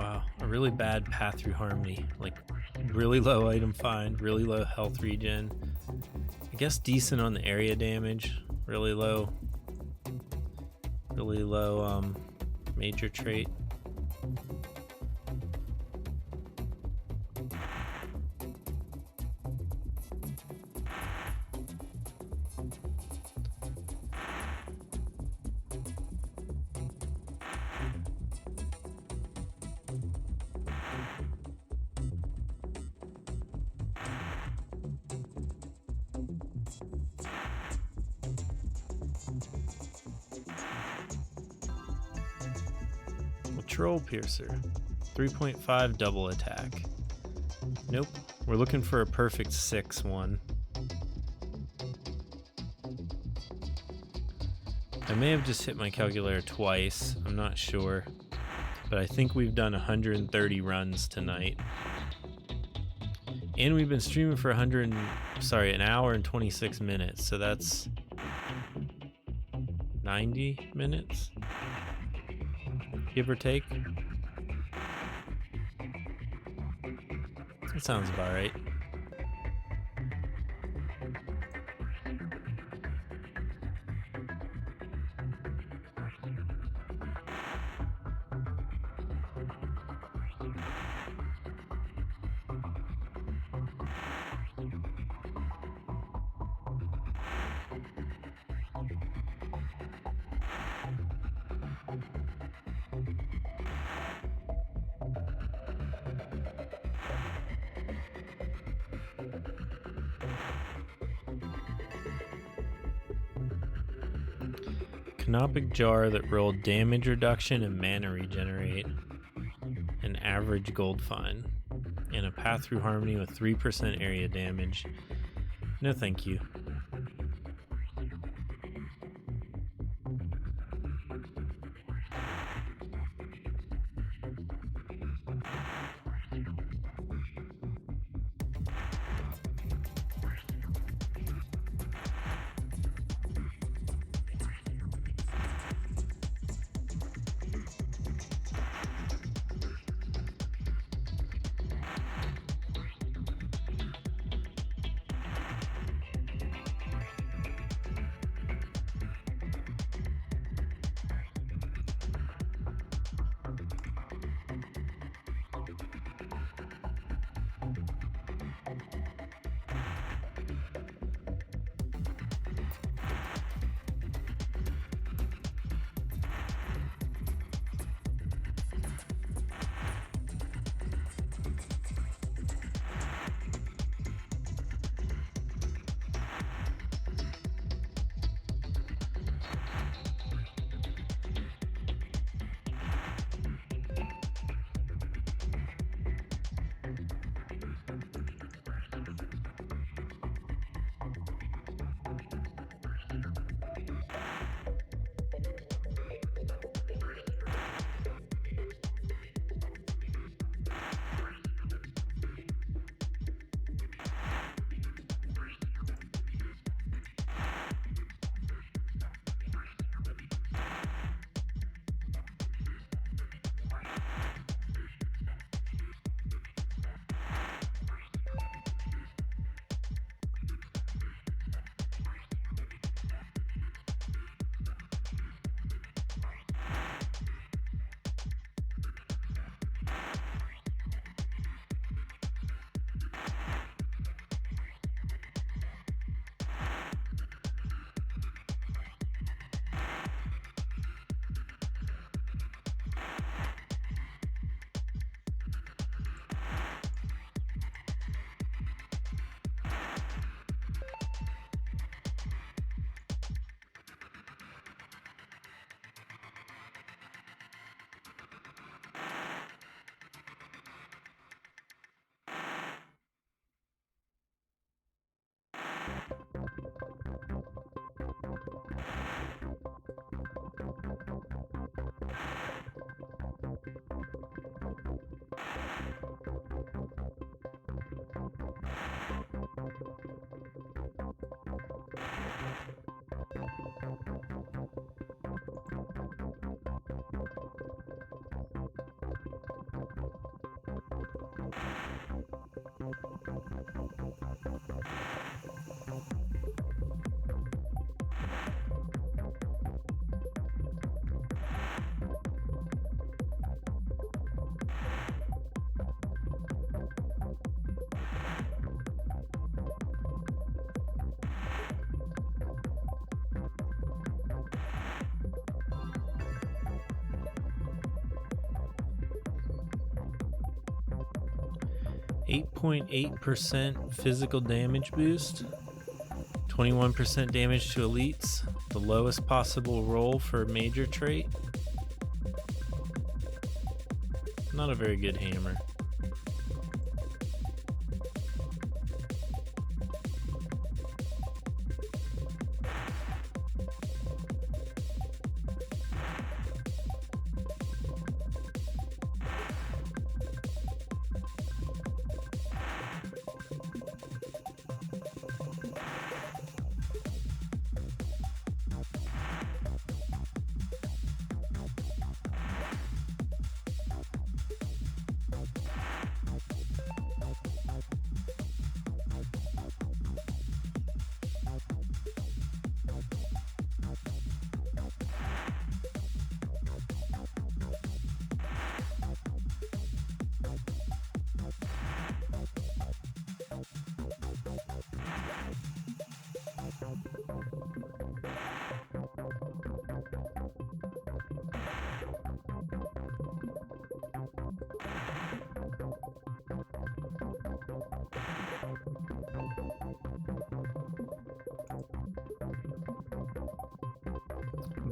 Wow, a really bad path through Harmony. Like, really low item find, really low health regen. I guess decent on the area damage. Really low major trait. Troll Piercer, 3.5 double attack. Nope, we're looking for a perfect 6-1. I may have just hit my calculator twice, I'm not sure, but I think we've done 130 runs tonight. And we've been streaming for an hour and 26 minutes, so that's 90 minutes? Give or take. That sounds about right. Canopic Jar that rolled damage reduction and mana regenerate. An average gold find. And a path through Harmony with 3% area damage. No thank you. 8.8% physical damage boost, 21% damage to elites, the lowest possible roll for a major trait. Not a very good hammer.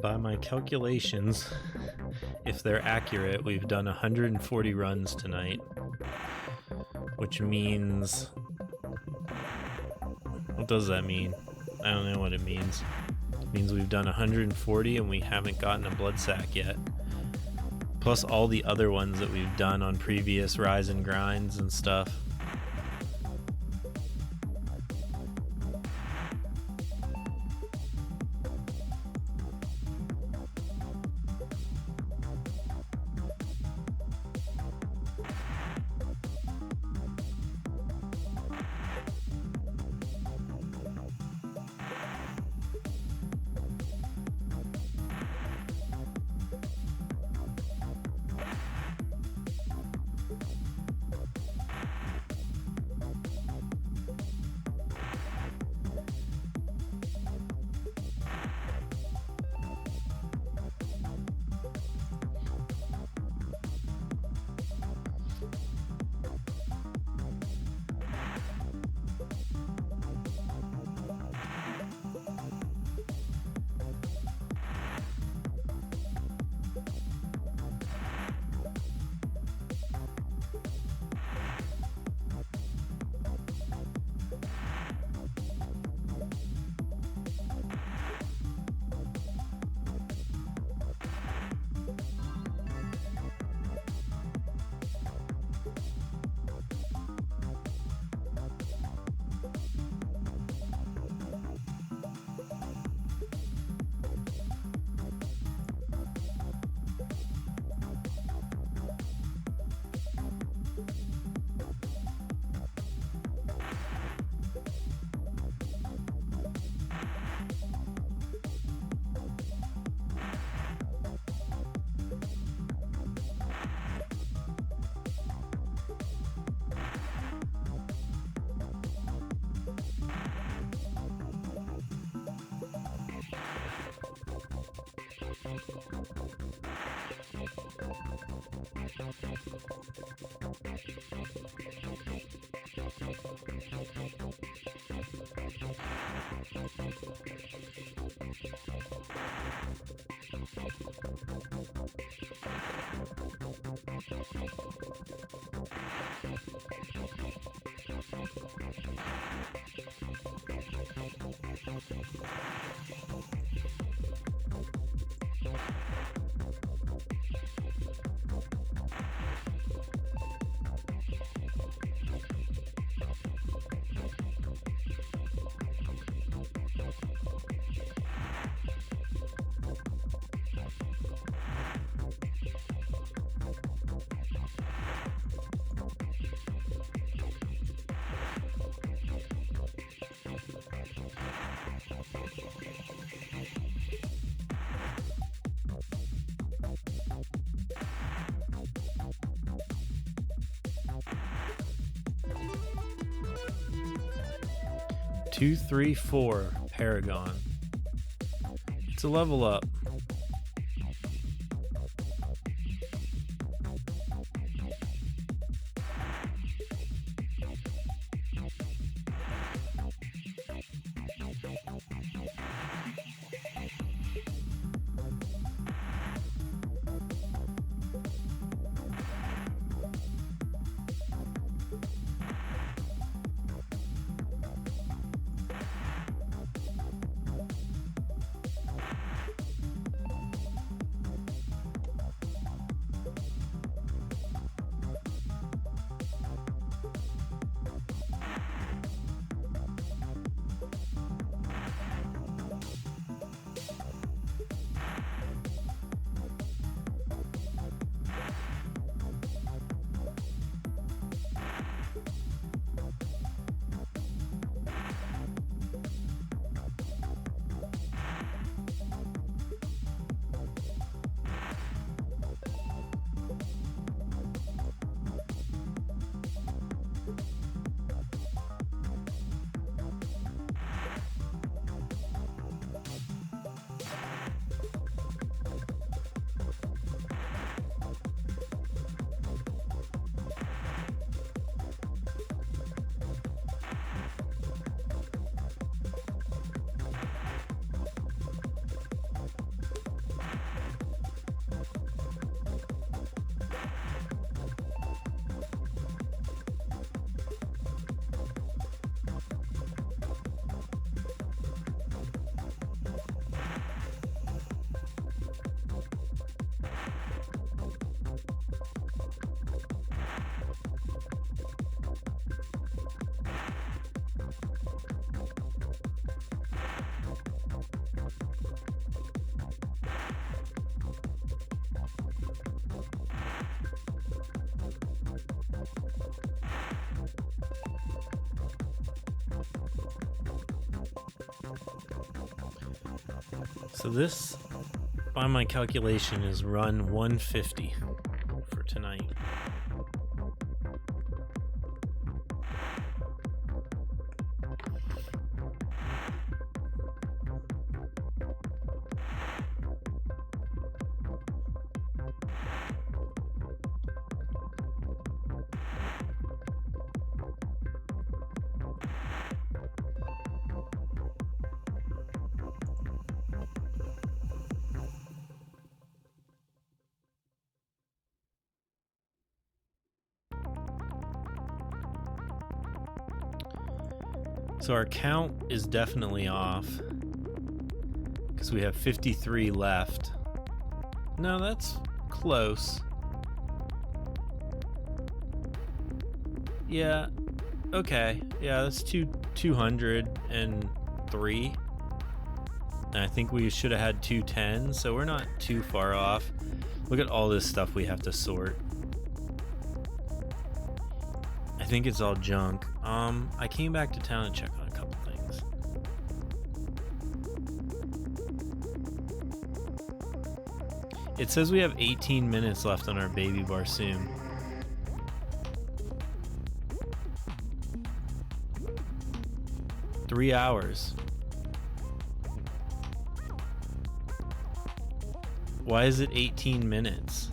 By my calculations, if they're accurate, we've done 140 runs tonight, which means... What does that mean? I don't know what it means. It means we've done 140 and we haven't gotten a blood sack yet. Plus all the other ones that we've done on previous Rise and Grinds and stuff. Two, 3, 4 Paragon. It's a level up. So this, by my calculation, is run 150 for tonight. So our count is definitely off because we have 53 left. No, that's close. Yeah. Okay. Yeah, that's 203. And I think we should have had 210, so we're not too far off. Look at all this stuff we have to sort. I think it's all junk. I came back to town to check on a couple things. It says we have 18 minutes left on our baby Barsoom. Three hours. Why is it 18 minutes?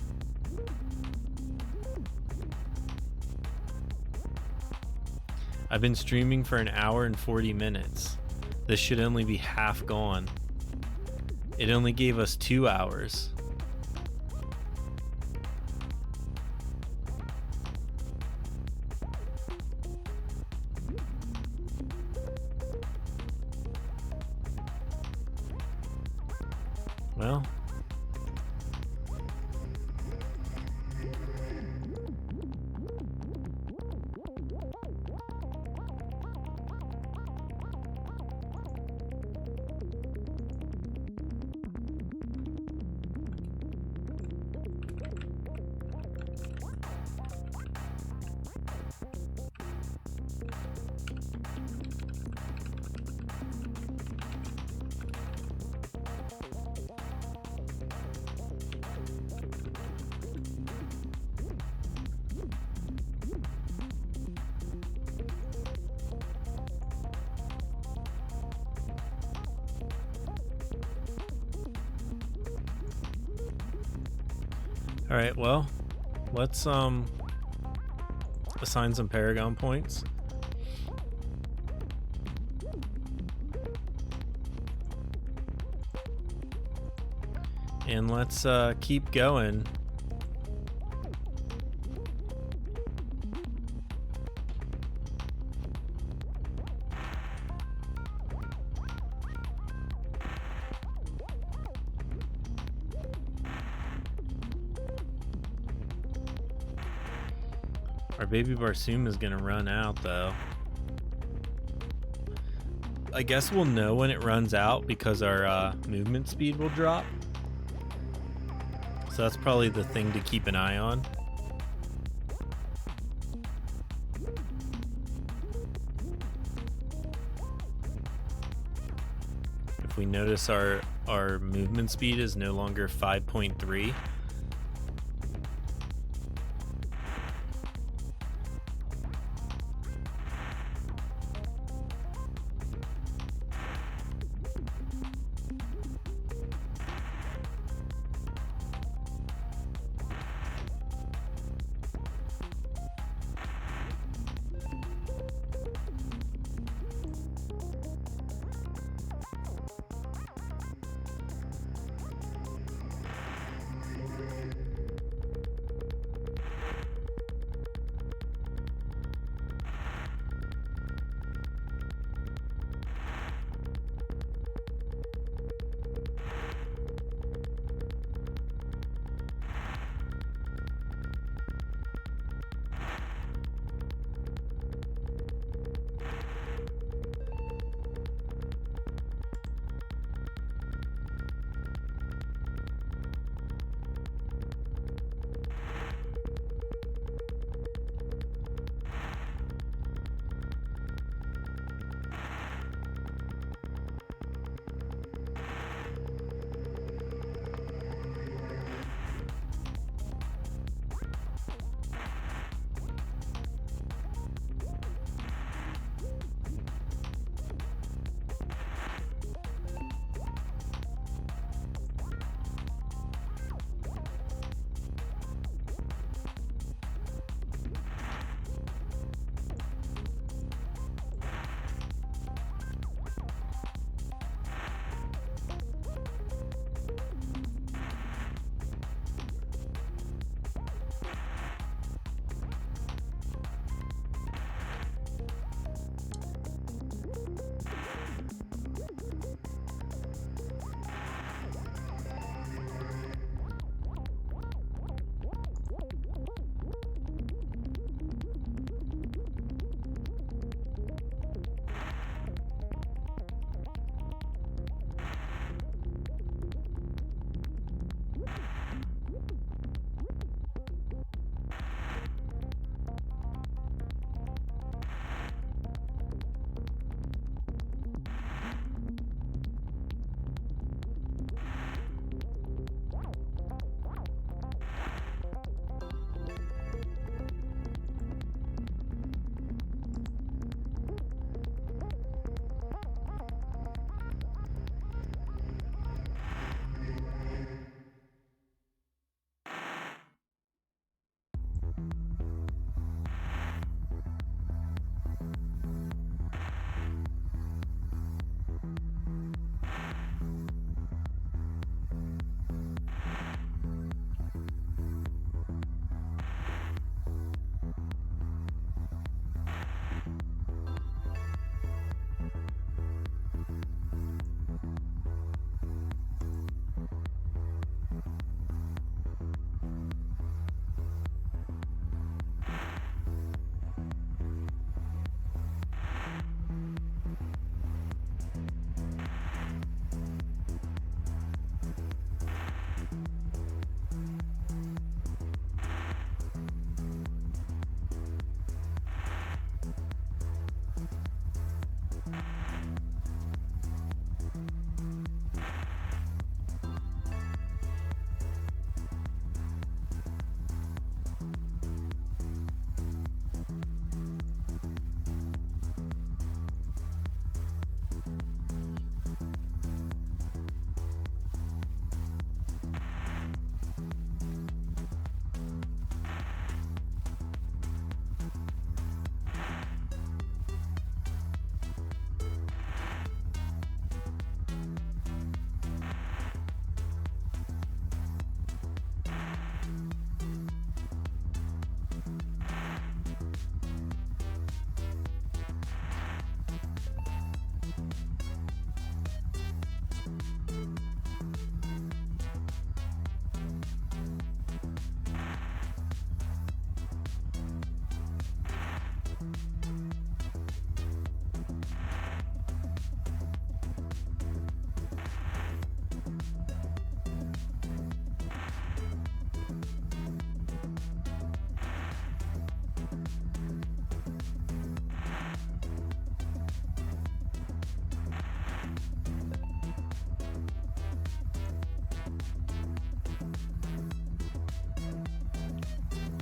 I've been streaming for an hour and 40 minutes. This should only be half gone. It only gave us 2 hours. Well, all right, well, let's assign some Paragon points. And let's keep going. Our baby Barsoom is gonna run out though. I guess we'll know when it runs out because our movement speed will drop. So that's probably the thing to keep an eye on. If we notice our movement speed is no longer 5.3.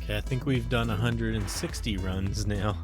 Okay, I think we've done 160 runs now.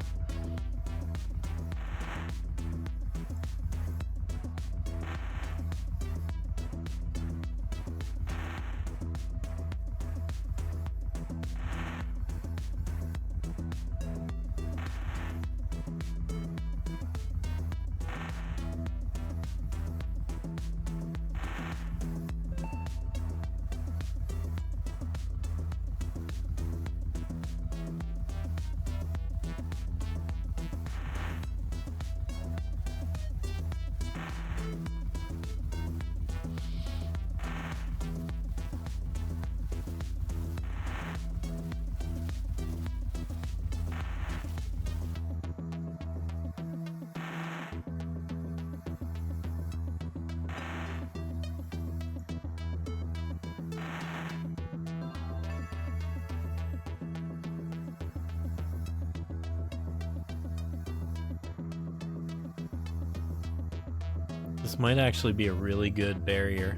This might actually be a really good barrier.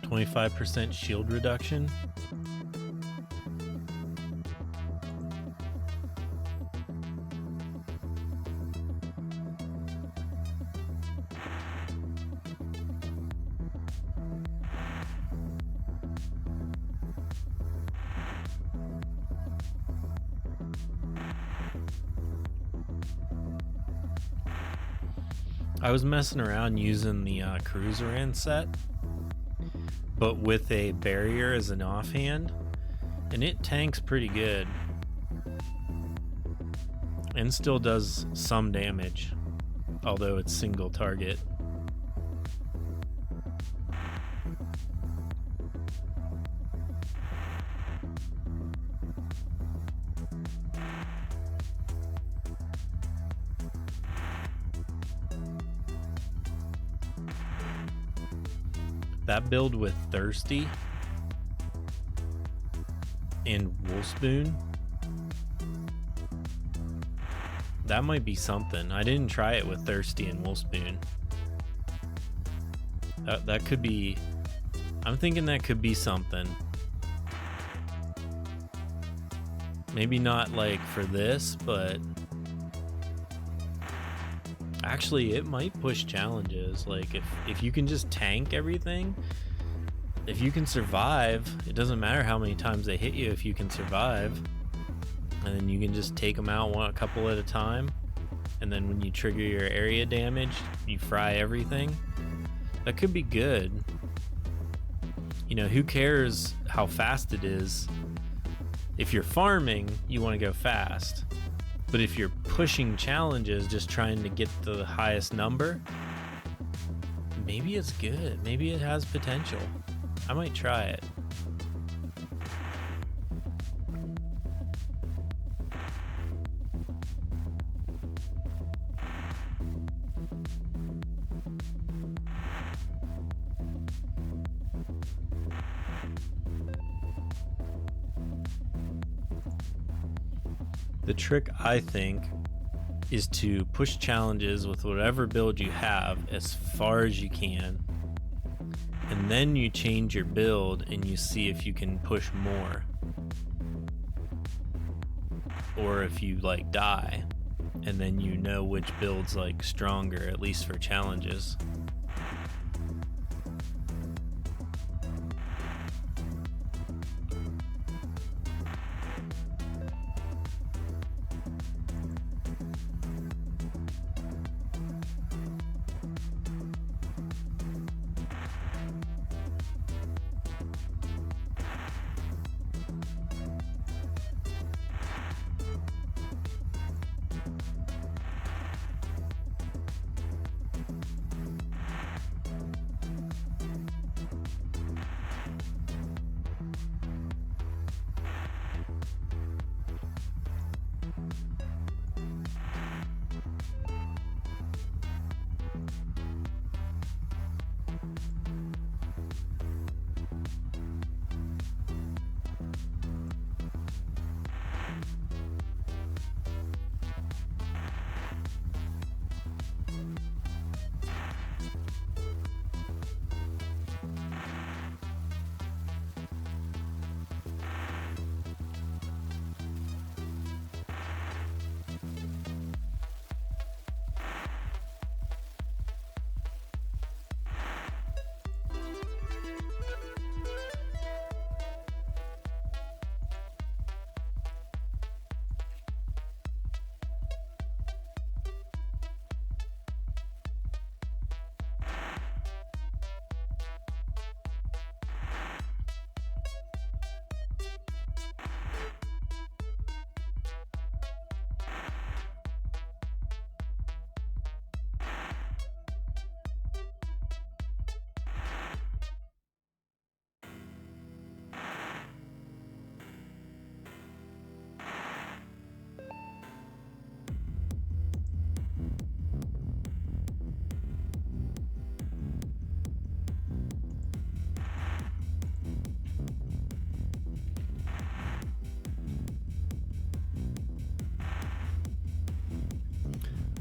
25% shield reduction. I was messing around using the Cruiseran set, but with a barrier as an offhand, and it tanks pretty good and still does some damage, although it's single target. That build with Thirsty and Wolfspoon, that might be something. I didn't try it with Thirsty and Wolfspoon. That could be, I'm thinking that could be something. Maybe not like for this, but actually it might push challenges. Like if you can just tank everything, if you can survive, it doesn't matter how many times they hit you if you can survive, and then you can just take them out a couple at a time, and then when you trigger your area damage, you fry everything. That could be good. You know, who cares how fast it is? If you're farming, you want to go fast. But if you're pushing challenges, just trying to get the highest number, maybe it's good. Maybe it has potential. I might try it. The trick, I think, is to push challenges with whatever build you have as far as you can, and then you change your build and you see if you can push more, or if you like die, and then you know which build's like stronger, at least for challenges.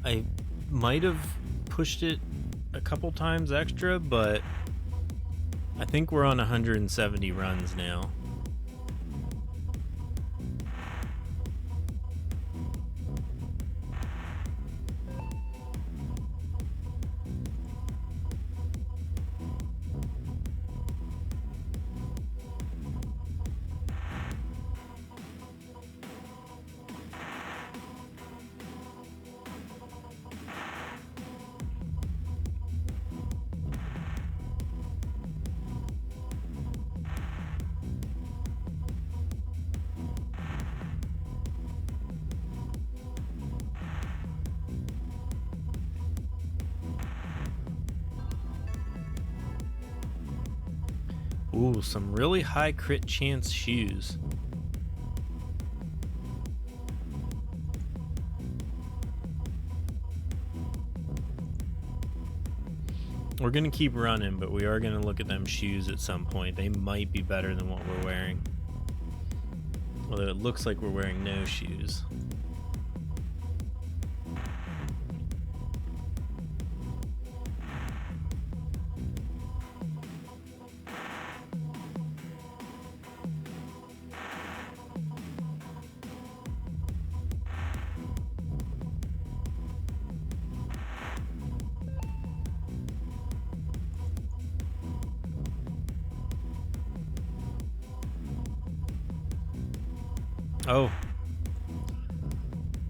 I might have pushed it a couple times extra, but I think we're on 170 runs now. Ooh, some really high crit chance shoes. We're going to keep running, but we are going to look at them shoes at some point. They might be better than what we're wearing. Although it looks like we're wearing no shoes. Oh,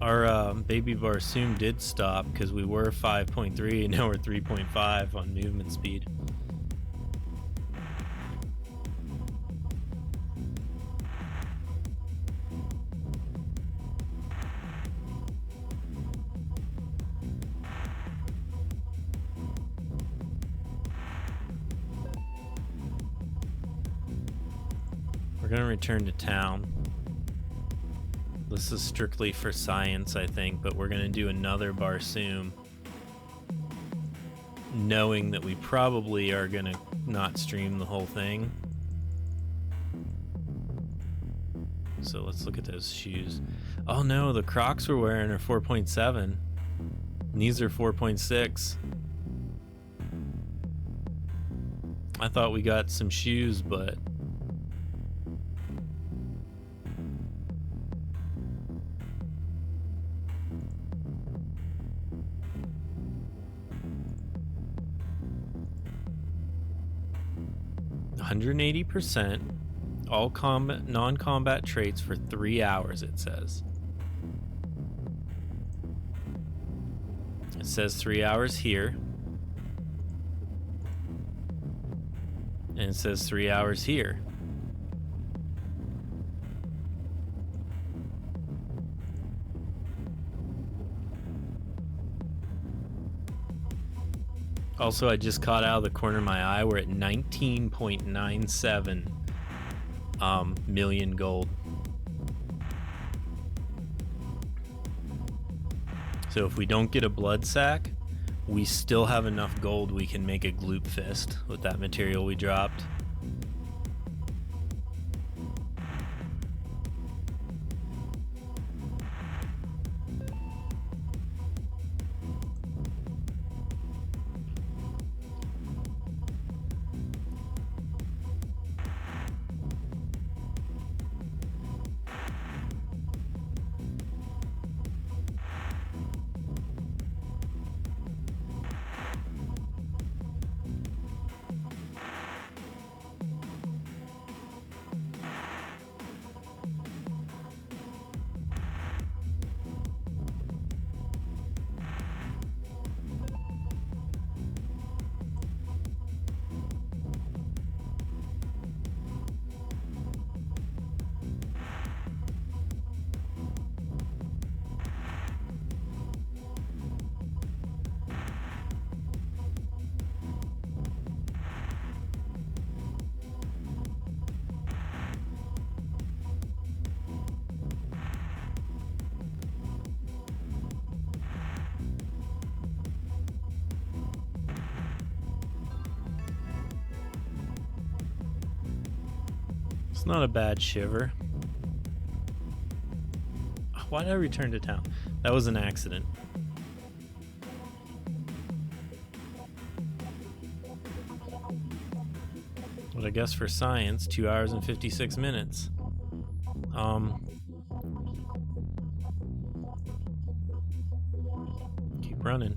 our baby Barsoom did stop because we were 5.3 and now we're 3.5 on movement speed. We're going to return to town. This is strictly for science, I think, but we're going to do another Barsoom, knowing that we probably are going to not stream the whole thing. So let's look at those shoes. Oh no, the Crocs we're wearing are 4.7. And these are 4.6. I thought we got some shoes, but... %, all combat, non-combat traits for 3 hours, it says. It says 3 hours here. And it says 3 hours here. Also, I just caught out of the corner of my eye, we're at 19.97 million gold. So if we don't get a blood sack, we still have enough gold we can make a gloop fist with that material we dropped. It's not a bad shiver. Why did I return to town? That was an accident. But I guess for science, 2 hours and 56 minutes. Keep running.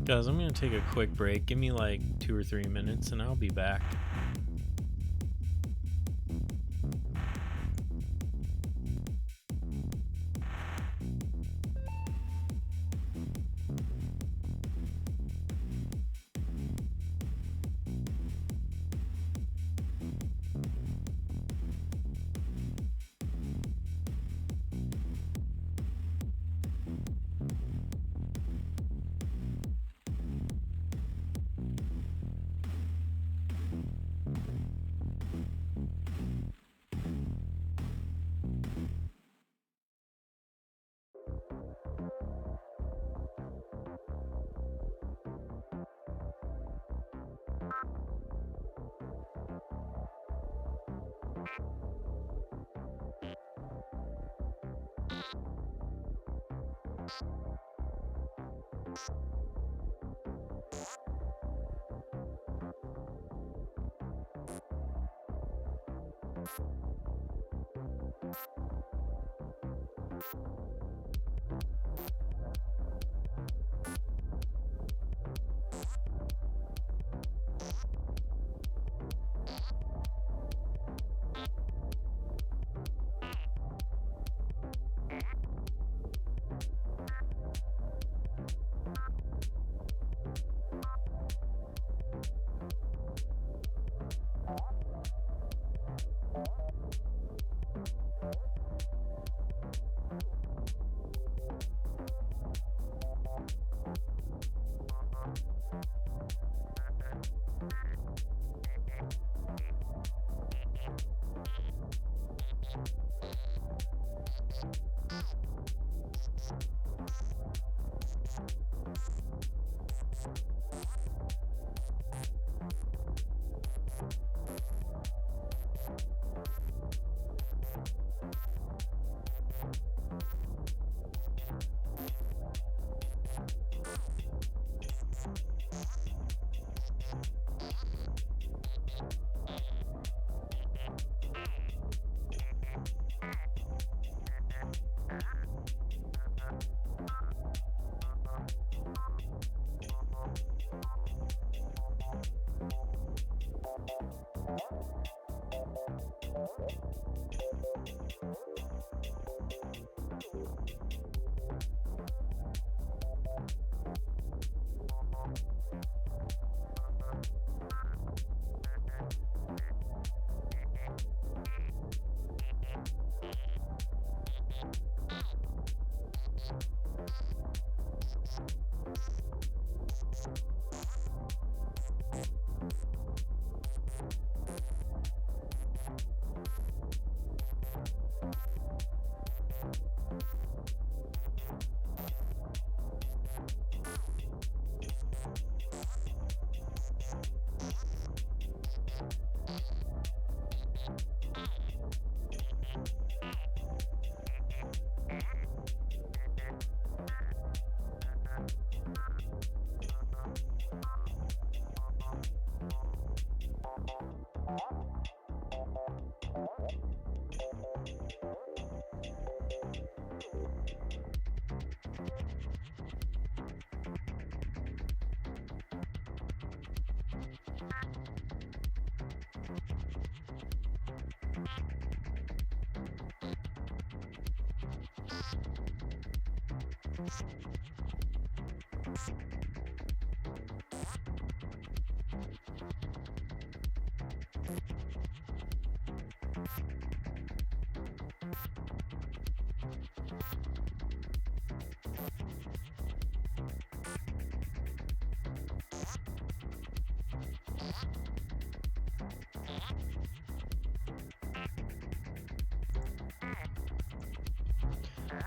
Guys, I'm going to take a quick break. Give me like 2 or 3 minutes and I'll be back.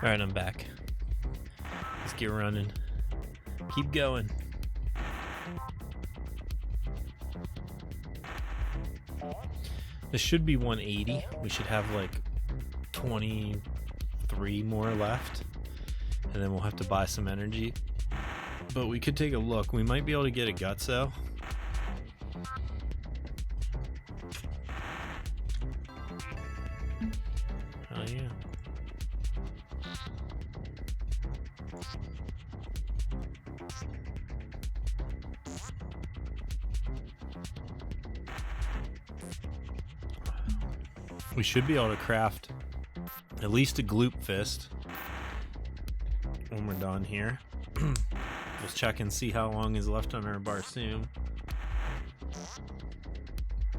Alright, I'm back. Let's get running. Keep going. This should be 180. We should have like 23 more left. And then we'll have to buy some energy. But we could take a look. We might be able to get a Gutso. Oh yeah. We should be able to craft at least a Gloop Fist when we're done here. Let's check and see how long is left on our Barsoom.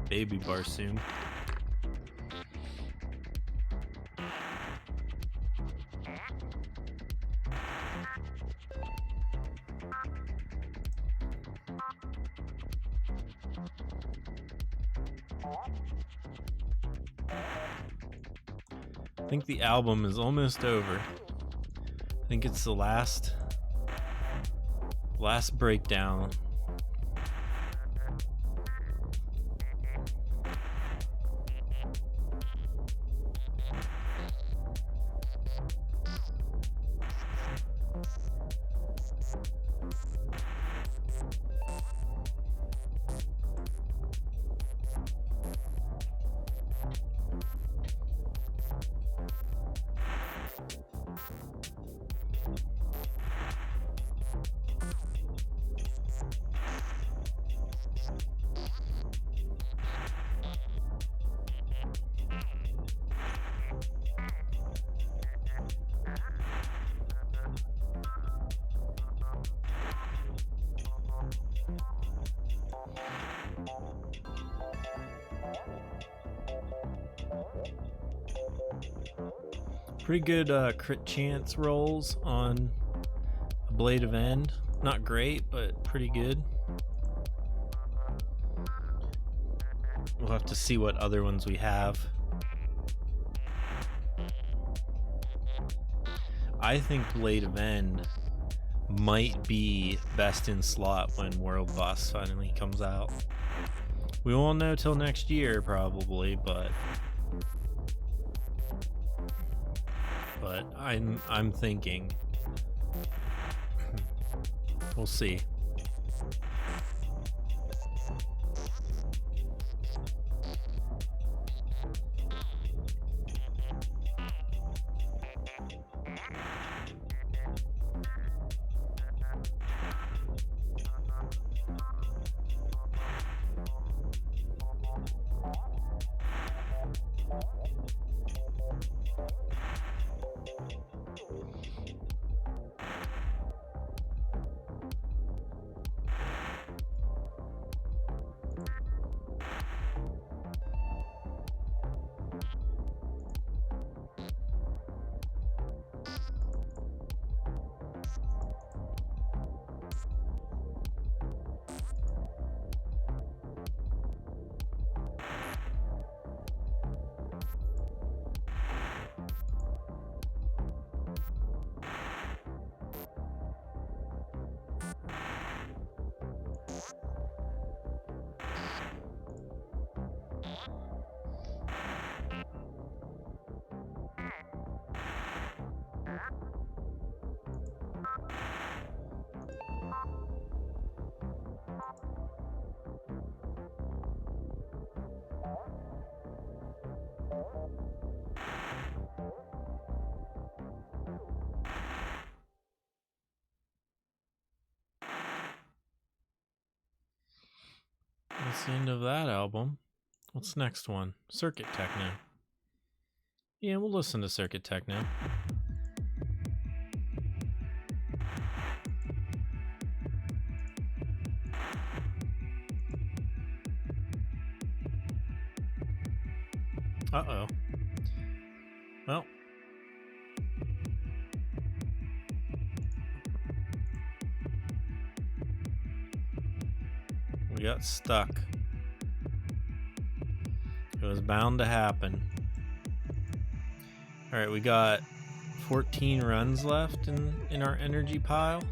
Baby Barsoom. I think the album is almost over. I think it's the last breakdown. Pretty good crit chance rolls on a Blade of End. Not great, but pretty good. We'll have to see what other ones we have. I think Blade of End might be best in slot when World Boss finally comes out. We won't know till next year probably, but I'm thinking. We'll see. That's the end of that album. What's the next one? Circuit Techno. Yeah, we'll listen to Circuit Techno. Uh-oh. Well. We got stuck. It was bound to happen. Alright, we got 14 runs left in our energy pile.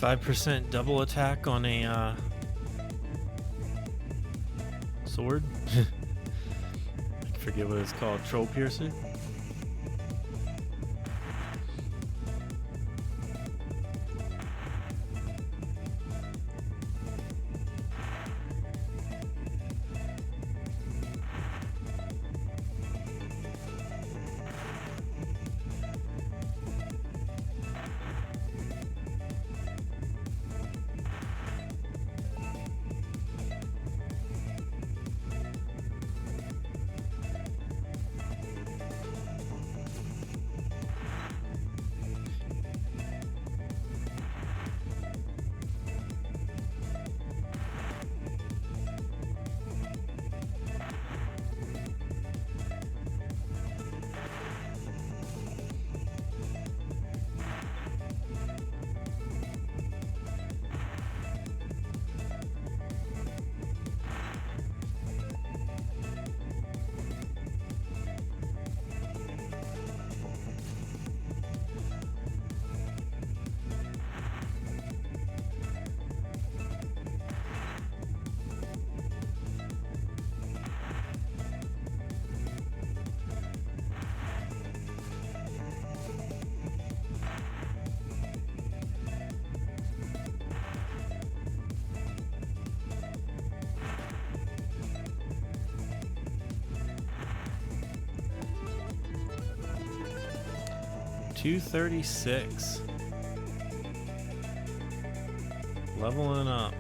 %5 double attack on a sword. I forget what it's called. Troll piercer. $236. Leveling up.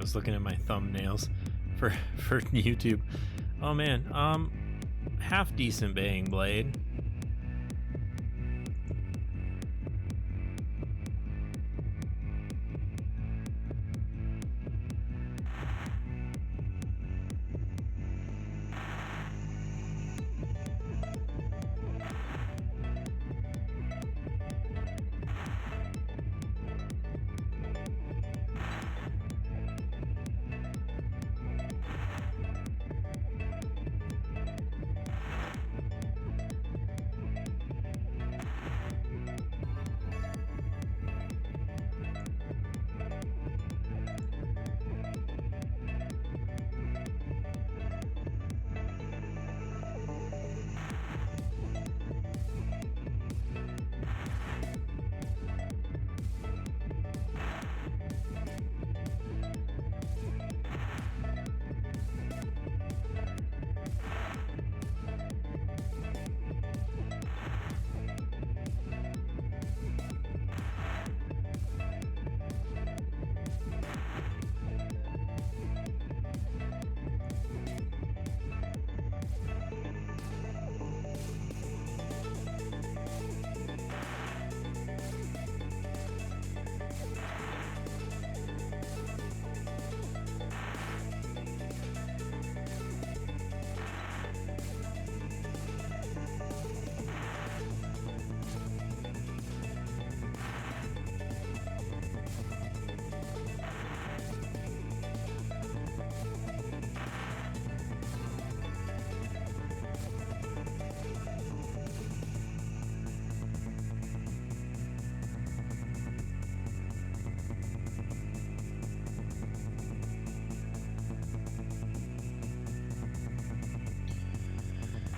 was looking at my thumbnails for YouTube. Oh man, half decent baying blade.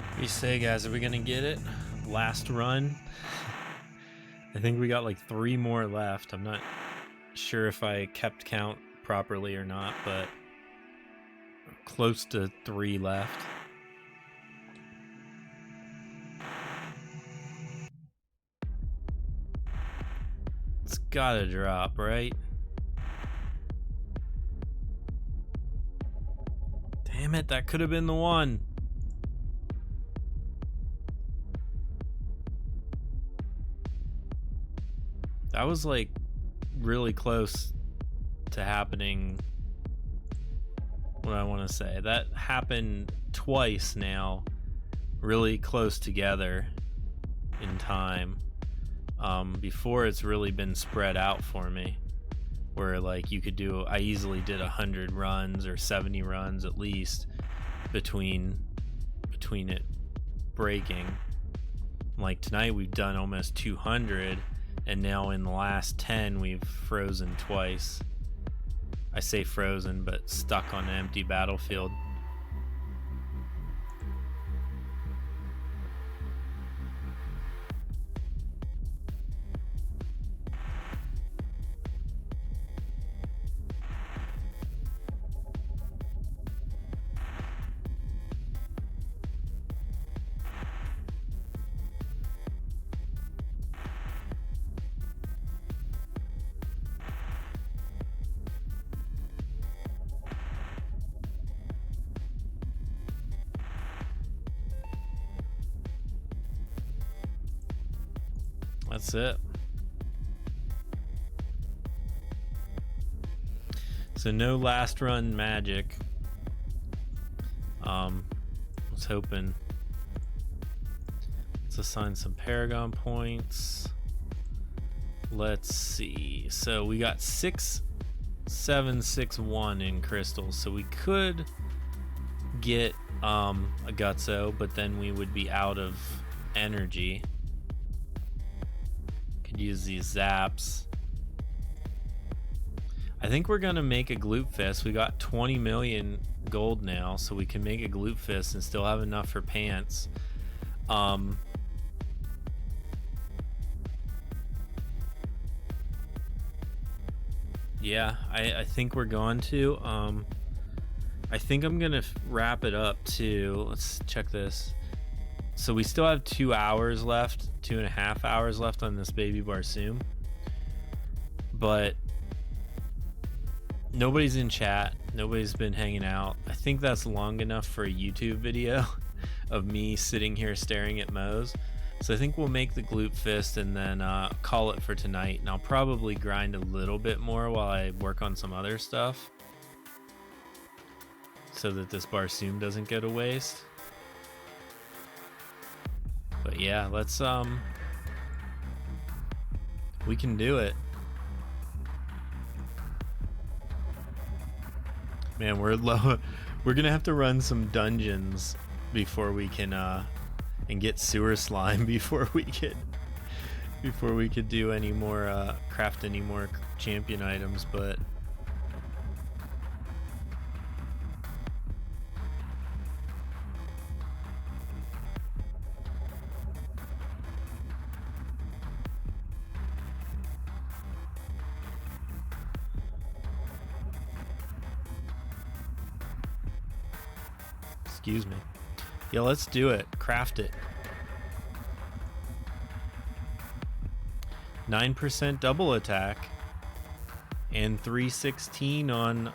What do you say, guys? Are we gonna get it? Last run. I think we got like 3 more left. I'm not sure if I kept count properly or not, but close to 3 left. It's gotta drop, right? Damn it, that could have been the one. That was like really close to happening. What I want to say, that happened twice now, really close together in time. Before it's really been spread out for me, where like you could do, I easily did 100 runs or 70 runs at least between it breaking. Like tonight we've done almost 200, and now in the last 10 we've frozen twice. I say frozen, but stuck on an empty battlefield. That's it. So no last run magic. Was hoping. Let's assign some Paragon points. Let's see. So we got 6761 in crystals. So we could get a Gutso, but then we would be out of energy. Use these zaps. I think we're gonna make a Gloop Fist. We got 20 million gold now, so we can make a Gloop Fist and still have enough for pants. Yeah, I think we're going to. I think I'm gonna wrap it up too. Let's check this. So we still have 2 hours left, 2.5 hours left on this baby Barsoom. But Nobody's in chat. Nobody's been hanging out. I think that's long enough for a YouTube video of me sitting here staring at Moe's. So I think we'll make the glute fist and then call it for tonight. And I'll probably grind a little bit more while I work on some other stuff, so that this Barsoom doesn't go to waste. But yeah, let's we can do it. Man, we're low. We're gonna have to run some dungeons before we can and get sewer slime before we could do any more craft any more champion items. But excuse me. Yeah, let's do it. Craft it. 9% double attack and 316 on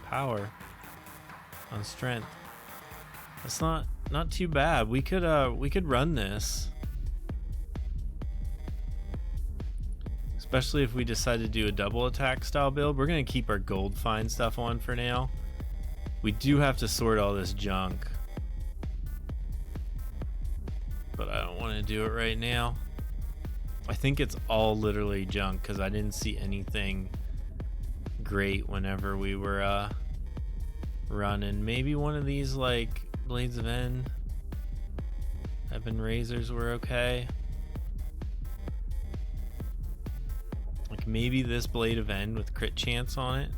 power, on strength. That's not too bad. We could run this, especially if we decide to do a double attack style build. We're gonna keep our gold find stuff on for now. We do have to sort all this junk, but I don't want to do it right now. I think it's all literally junk because I didn't see anything great whenever we were running. Maybe one of these like Blades of End, Ebon Razors were okay. Like maybe this Blade of End with crit chance on it.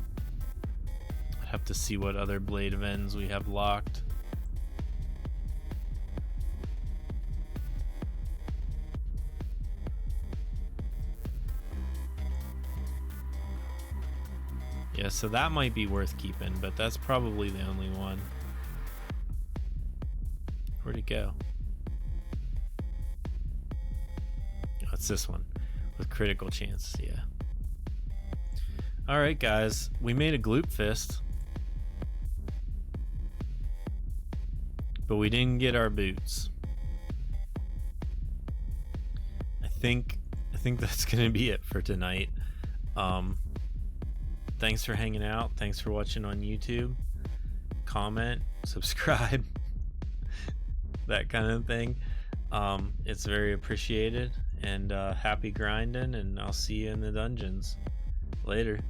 Have to see what other Blade of Ends we have locked. Yeah, so that might be worth keeping, but that's probably the only one. Where'd it go? Oh, it's this one with critical chance. Yeah. All right, guys, we made a glute fist. But we didn't get our boots. I think that's gonna be it for tonight. Thanks for hanging out. Thanks for watching on YouTube. Comment, subscribe, that kind of thing. It's very appreciated. And happy grinding, and I'll see you in the dungeons. Later.